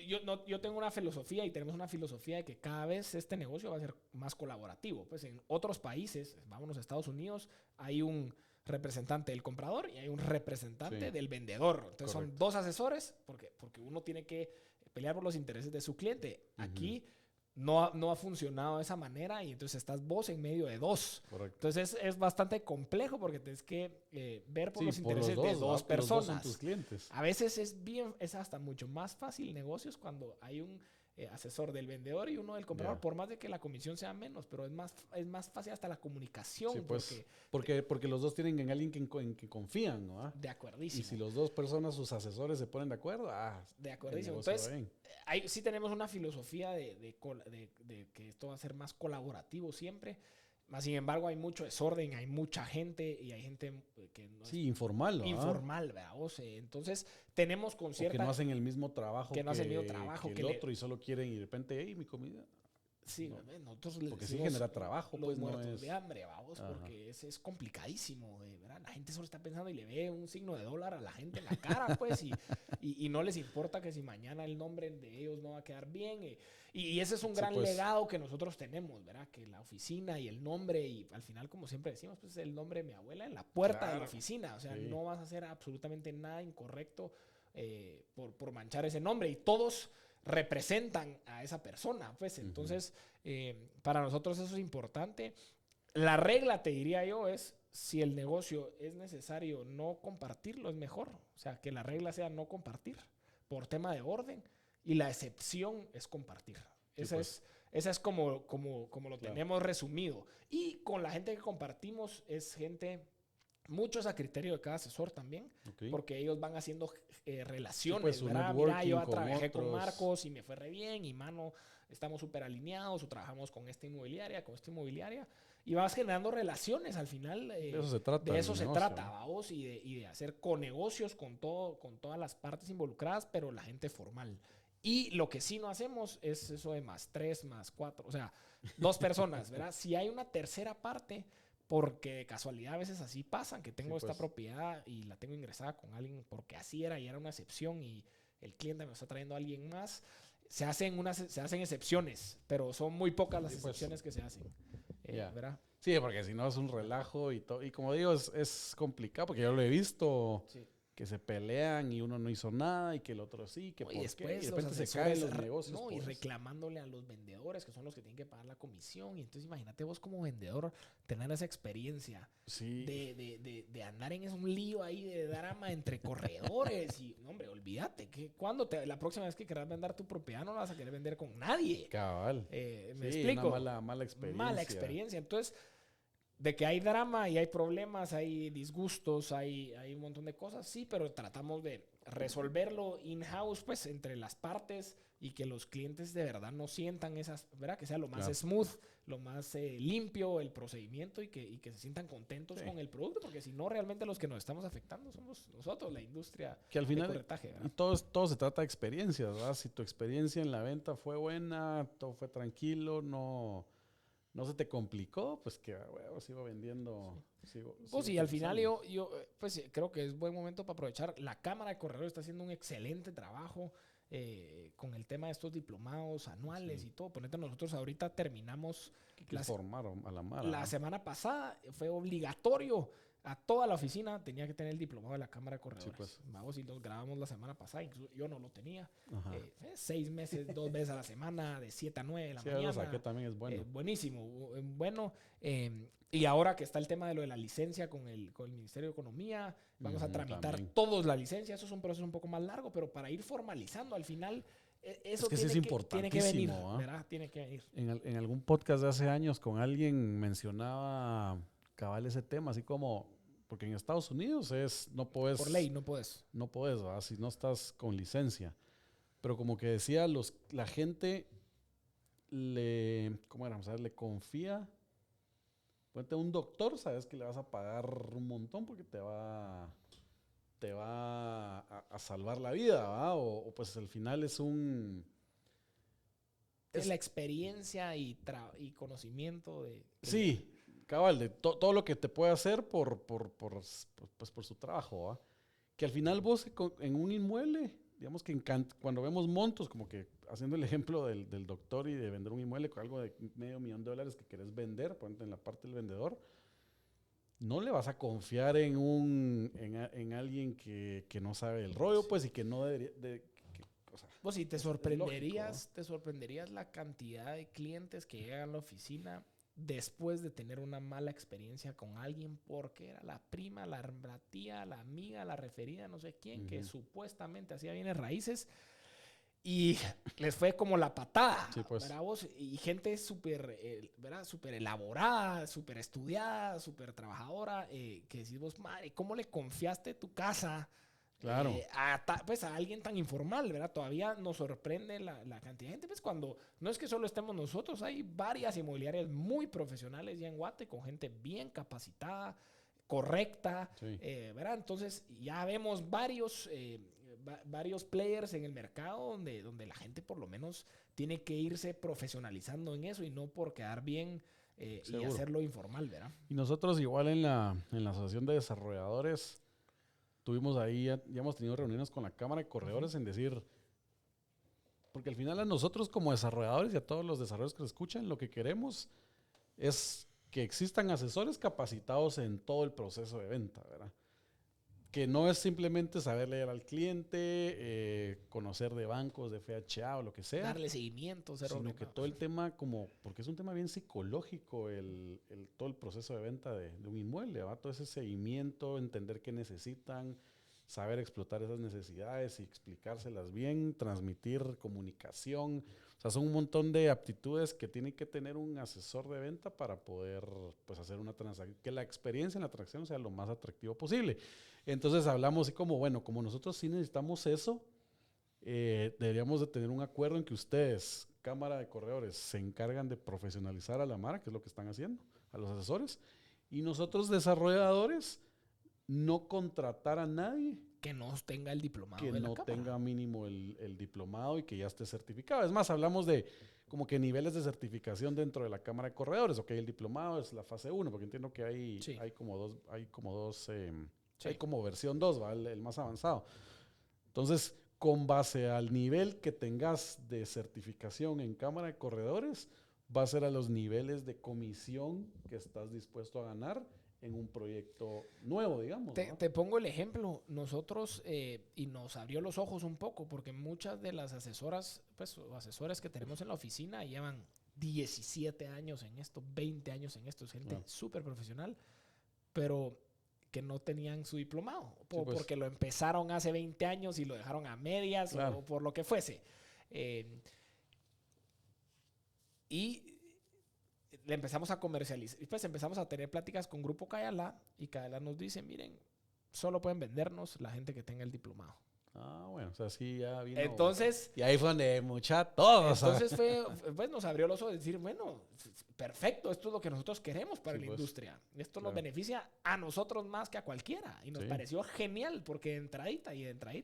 yo tengo una filosofía y tenemos una filosofía de que cada vez este negocio va a ser más colaborativo. Pues en otros países, vámonos a Estados Unidos, hay un representante del comprador y hay un representante del vendedor. Entonces son 2 asesores porque uno tiene que pelear por los intereses de su cliente. Aquí no ha funcionado de esa manera y entonces estás vos en medio de dos. Correcto. Entonces es bastante complejo porque tienes que ver por los intereses los de dos personas. Los dos son tus clientes. A veces es hasta mucho más fácil negocios cuando hay un asesor del vendedor y uno del comprador, por más de que la comisión sea menos, pero es más fácil hasta la comunicación. Sí, pues, porque los dos tienen en alguien en que confían, ¿no? De acuerdísimo. Y si los dos personas, sus asesores, se ponen de acuerdo, de acuerdísimo. Entonces, sí tenemos una filosofía de que esto va a ser más colaborativo siempre. Más sin embargo, hay mucho desorden, hay mucha gente y hay gente que no es informal, ¿no? Informal, ¿verdad? Entonces, tenemos con cierta... O que no hacen el mismo trabajo que no hacen el mismo trabajo que el otro y solo quieren y de repente, hey, mi comida. Sí, no. Nosotros les porque sí genera trabajo, los pues muertos no es... de hambre, vamos, porque es complicadísimo, ¿verdad? La gente solo está pensando y le ve un signo de dólar a la gente en la cara, pues, y no les importa que si mañana el nombre de ellos no va a quedar bien. Y ese es un gran legado que nosotros tenemos, ¿verdad? Que la oficina y el nombre, y al final, como siempre decimos, pues el nombre de mi abuela en la puerta de la oficina. O sea, no vas a hacer absolutamente nada incorrecto por manchar ese nombre. Y todos representan a esa persona, pues. Entonces, para nosotros eso es importante. La regla, te diría yo, es si el negocio es necesario no compartirlo, es mejor. O sea, que la regla sea no compartir por tema de orden y la excepción es compartir. Esa es como lo tenemos resumido. Y con la gente que compartimos es gente... Muchos a criterio de cada asesor también, porque ellos van haciendo relaciones, ¿verdad? Mira, yo trabajé con Marcos y me fue re bien, y mano, estamos súper alineados, o trabajamos con esta inmobiliaria, y vas generando relaciones al final. De eso se trata. De eso se trata, vamos, y de hacer conegocios con todas las partes involucradas, pero la gente formal. Y lo que sí no hacemos es eso de +3, +4, o sea, 2 personas, ¿verdad? Si hay una tercera parte... Porque de casualidad a veces así pasan, que tengo esta propiedad y la tengo ingresada con alguien porque así era y era una excepción y el cliente me está trayendo a alguien más. Se hacen excepciones, pero son muy pocas las excepciones que se hacen. ¿Verdad? Sí, porque si no es un relajo y todo. Y como digo, es complicado porque yo lo he visto. Sí. Que se pelean y uno no hizo nada y que el otro sí, que y después de repente se caen los negocios. No, y reclamándole a los vendedores que son los que tienen que pagar la comisión. Y entonces imagínate vos como vendedor tener esa experiencia de andar en un lío ahí de drama entre corredores. Y, no, hombre, olvídate que la próxima vez que quieras vender tu propiedad no la vas a querer vender con nadie. Cabal. ¿Me explico? Una mala experiencia. Mala experiencia. Entonces... De que hay drama y hay problemas, hay disgustos, hay un montón de cosas, sí, pero tratamos de resolverlo in-house, pues, entre las partes y que los clientes de verdad no sientan esas, ¿verdad? Que sea lo más smooth, lo más limpio el procedimiento y que se sientan contentos con el producto, porque si no, realmente los que nos estamos afectando somos nosotros, la industria que al final, de corretaje, ¿verdad? Y todo se trata de experiencias, ¿verdad? Si tu experiencia en la venta fue buena, todo fue tranquilo, no se te complicó, pues que sigo vendiendo. Pues y al final yo pues creo que es buen momento para aprovechar. La Cámara de Corredores está haciendo un excelente trabajo con el tema de estos diplomados anuales y todo. Ponete, nosotros ahorita terminamos... formaron a la mala. La semana pasada fue obligatorio. A toda la oficina tenía que tener el diplomado de la Cámara de Corredores. Sí, pues. Vamos, y los grabamos la semana pasada. Incluso yo no lo tenía. 6 meses, 2 veces a la semana, de 7 a 9 de la mañana. Sí, que también es bueno. Buenísimo. Bueno. Y ahora que está el tema de lo de la licencia con el Ministerio de Economía, vamos a tramitar todos la licencia. Eso es un proceso un poco más largo, pero para ir formalizando al final... Eso es que es importantísimo. Tiene que venir, ¿verdad? Tiene que venir. En algún podcast de hace años con alguien mencionaba... cabal ese tema, así como, porque en Estados Unidos no puedes... Por ley no puedes. No puedes, ¿verdad? Si no estás con licencia. Pero como que decía, la gente le confía. Ponte un doctor, sabes que le vas a pagar un montón porque te va a salvar la vida, ¿verdad? O pues al final es la experiencia y conocimiento de... Sí. Cabal, de todo lo que te puede hacer por su trabajo, ¿va? Que al final vos en un inmueble, digamos que cuando vemos montos, como que haciendo el ejemplo del doctor y de vender un inmueble con algo de $500,000 que querés vender, ponte en la parte del vendedor, no le vas a confiar en alguien que no sabe el rollo, pues, y que no debería... sea, Vos sí, es lógico, ¿no? te sorprenderías la cantidad de clientes que llegan a la oficina después de tener una mala experiencia con alguien porque era la prima, la tía, la amiga, la referida, no sé quién, que supuestamente hacía bienes raíces y les fue como la patada, Sí, pues. ¿verdad vos? Y gente súper, ¿verdad? Súper elaborada, súper estudiada, súper trabajadora, que decís vos, madre, ¿cómo le confiaste tu casa Claro. pues a alguien tan informal, ¿verdad? Todavía nos sorprende la cantidad de gente, pues cuando no es que solo estemos nosotros, hay varias inmobiliarias muy profesionales ya en Guate, con gente bien capacitada, correcta, Sí. ¿verdad? Entonces ya vemos varios players en el mercado donde la gente por lo menos tiene que irse profesionalizando en eso y no por quedar bien y Seguro. hacerlo informal, ¿verdad? Y nosotros igual en la Asociación de Desarrolladores tuvimos ahí, ya hemos tenido reuniones con la Cámara de Corredores en decir, porque al final a nosotros como desarrolladores y a todos los desarrolladores que nos escuchan, lo que queremos es que existan asesores capacitados en todo el proceso de venta, ¿verdad? Que no es simplemente saber leer al cliente, conocer de bancos, de FHA o lo que sea, Darle seguimiento, ser sino que ordenado. todo el tema como, porque es un tema bien psicológico todo el proceso de venta de un inmueble, ¿va? Todo ese seguimiento, entender qué necesitan, saber explotar esas necesidades y explicárselas bien, transmitir comunicación. O sea, son un montón de aptitudes que tiene que tener un asesor de venta para poder pues, hacer una transacción, que la experiencia en la transacción sea lo más atractivo posible. Entonces hablamos así como, bueno, como nosotros sí necesitamos eso, deberíamos de tener un acuerdo en que ustedes, Cámara de Corredores, se encargan de profesionalizar a la marca, que es lo que están haciendo, a los asesores, y nosotros, desarrolladores, no contratar a nadie Que no tenga el diplomado que de la no cámara. tenga mínimo el diplomado y que ya esté certificado. Es más, hablamos de como que niveles de certificación dentro de la Cámara de Corredores. Ok, el diplomado es la fase uno porque entiendo que Sí, hay sí. como versión 2, ¿va? El más avanzado. Entonces, con base al nivel que tengas de certificación en Cámara de Corredores, va a ser a los niveles de comisión que estás dispuesto a ganar en un proyecto nuevo, digamos, ¿no? Te pongo el ejemplo. Nosotros, y nos abrió los ojos un poco, porque muchas de las asesoras, pues, o asesores que tenemos en la oficina llevan 17 años en esto, 20 años en esto. Es gente Claro. súper profesional, pero que no tenían su diplomado, Sí, pues, porque lo empezaron hace 20 años y lo dejaron a medias claro. o por lo que fuese. Eh, y le empezamos a comercializar. Y pues empezamos a tener pláticas con Grupo Cayala y Cayala nos dice, miren, solo pueden vendernos la gente que tenga el diplomado. Ah, bueno, o sea, sí, ya vino. Entonces, Y ahí fue donde todos. entonces pues nos abrió los ojos de decir, bueno, perfecto, esto es lo que nosotros queremos para Sí, la pues, industria. Esto nos claro. beneficia a nosotros más que a cualquiera. Y nos Sí. pareció genial porque de entradita,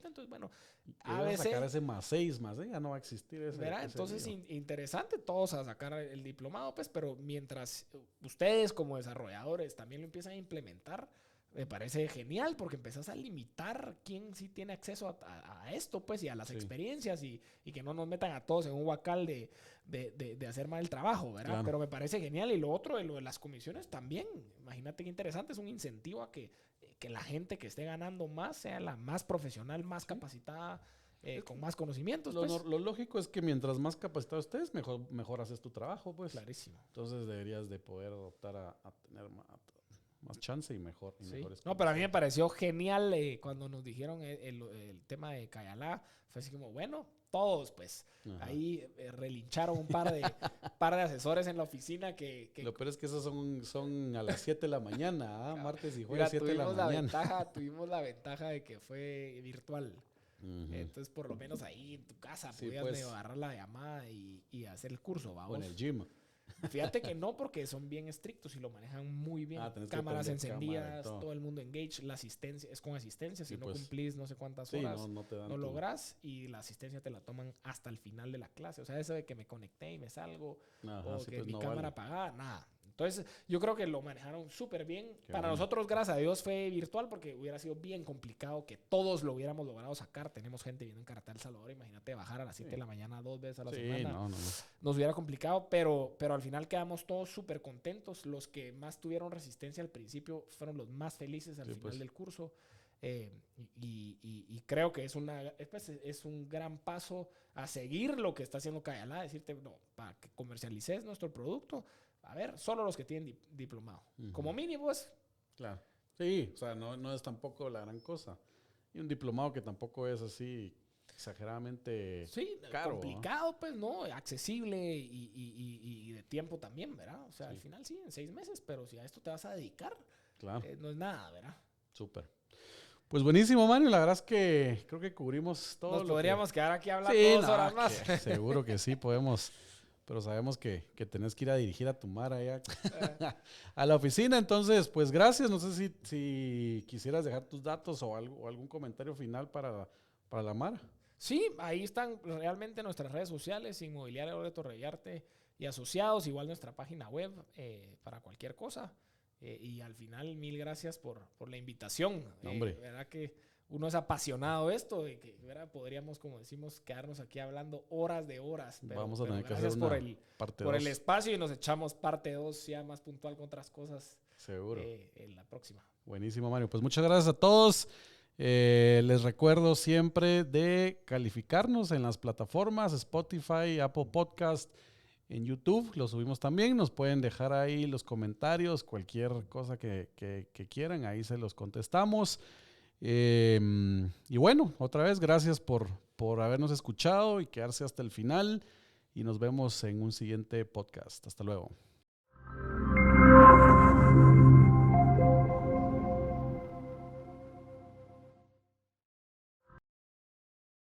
entonces, bueno, Y vas a sacar ABC, ese más 6 más, ya no va a existir ¿verdad? ese Entonces, lío. interesante todos a sacar el diplomado, pues, pero mientras ustedes como desarrolladores también lo empiezan a implementar, me parece genial porque empezás a limitar quién sí tiene acceso a esto, pues, y a las Sí, experiencias y que no nos metan a todos en un huacal de hacer mal el trabajo, ¿verdad? claro. Pero me parece genial. Y lo otro de lo de las comisiones también, imagínate qué interesante, es un incentivo a que la gente que esté ganando más sea la más profesional, más Sí. capacitada, Es con que más conocimientos, lo, pues. lo lógico es que mientras más capacitado estés, mejor haces tu trabajo, pues. Clarísimo. Entonces deberías de poder optar a tener más chance y Sí. mejores No, pero a mí me condiciones. pareció genial cuando nos dijeron el tema de Cayalá. Fue así como, bueno, todos, pues. Ajá. Ahí relincharon un par de asesores en la oficina que Lo peor es que esos son a las 7 de la mañana, ¿ah? Martes y jueves, mira, 7 de la mañana. tuvimos la ventaja de que fue virtual. Ujú. Entonces, por lo menos ahí en tu casa Sí, podías medio pues, agarrar la llamada y hacer el curso, o en el vamos. gym. Fíjate que no, porque son bien estrictos y lo manejan muy bien. Ah, tenés que Cámaras prender cámara y encendidas, todo. todo el mundo engage. La asistencia es con asistencia. Si Sí, no pues, cumplís no sé cuántas sí, no, horas, no te dan no tu... logras y la asistencia te la toman hasta el final de la clase. O sea, eso de que me conecté y me salgo Ajá, o sí, que pues mi no cámara vale. apagada, nada. Entonces, yo creo que lo manejaron súper bien. Qué Para bueno. nosotros, gracias a Dios, fue virtual porque hubiera sido bien complicado que todos lo hubiéramos logrado sacar. Tenemos gente viendo en Carretera El Salvador. Imagínate bajar a las 7 de Sí, la mañana 2 veces a la sí, semana, no, no, no. nos hubiera complicado, pero al final quedamos todos súper contentos. Los que más tuvieron resistencia al principio fueron los más felices al Sí, final pues, del curso. Y creo que es un gran paso a seguir lo que está haciendo Cayalá, decirte, no, para que comercialices nuestro producto, a ver, solo los que tienen diplomado. Como mínimo es... Claro. Sí, o sea, no es tampoco la gran cosa. Y un diplomado que tampoco es así exageradamente caro. Complicado, pues, ¿no? Accesible y de tiempo también, ¿verdad? O sea, al final sí, en 6 meses, pero si a esto te vas a dedicar, no es nada, ¿verdad? Súper. Pues buenísimo, Mario. La verdad es que creo que cubrimos todo. Nos podríamos quedar aquí hablando 2 horas más. Seguro que sí, podemos. Pero sabemos que tenés que ir a dirigir a tu Mara allá a la oficina. Entonces, pues gracias. No sé si quisieras dejar tus datos o algún comentario final para la Mara. Sí, ahí están realmente nuestras redes sociales, Inmobiliaria Loreto Reyarte y Asociados, igual nuestra página web para cualquier cosa. Y al final, mil gracias por la invitación. Hombre. Verdad que uno es apasionado de esto, de que ¿verdad? Podríamos, como decimos, quedarnos aquí hablando horas de horas. Vamos a tener que hacer una parte 2. Por el espacio y nos echamos parte 2 ya más puntual con otras cosas. Seguro. En la próxima. Buenísimo, Mario. Pues muchas gracias a todos. Les recuerdo siempre de calificarnos en las plataformas Spotify, Apple Podcast, en YouTube. Lo subimos también. Nos pueden dejar ahí los comentarios, cualquier cosa que quieran. Ahí se los contestamos. Y bueno, otra vez, gracias por habernos escuchado y quedarse hasta el final. Y nos vemos en un siguiente podcast. Hasta luego.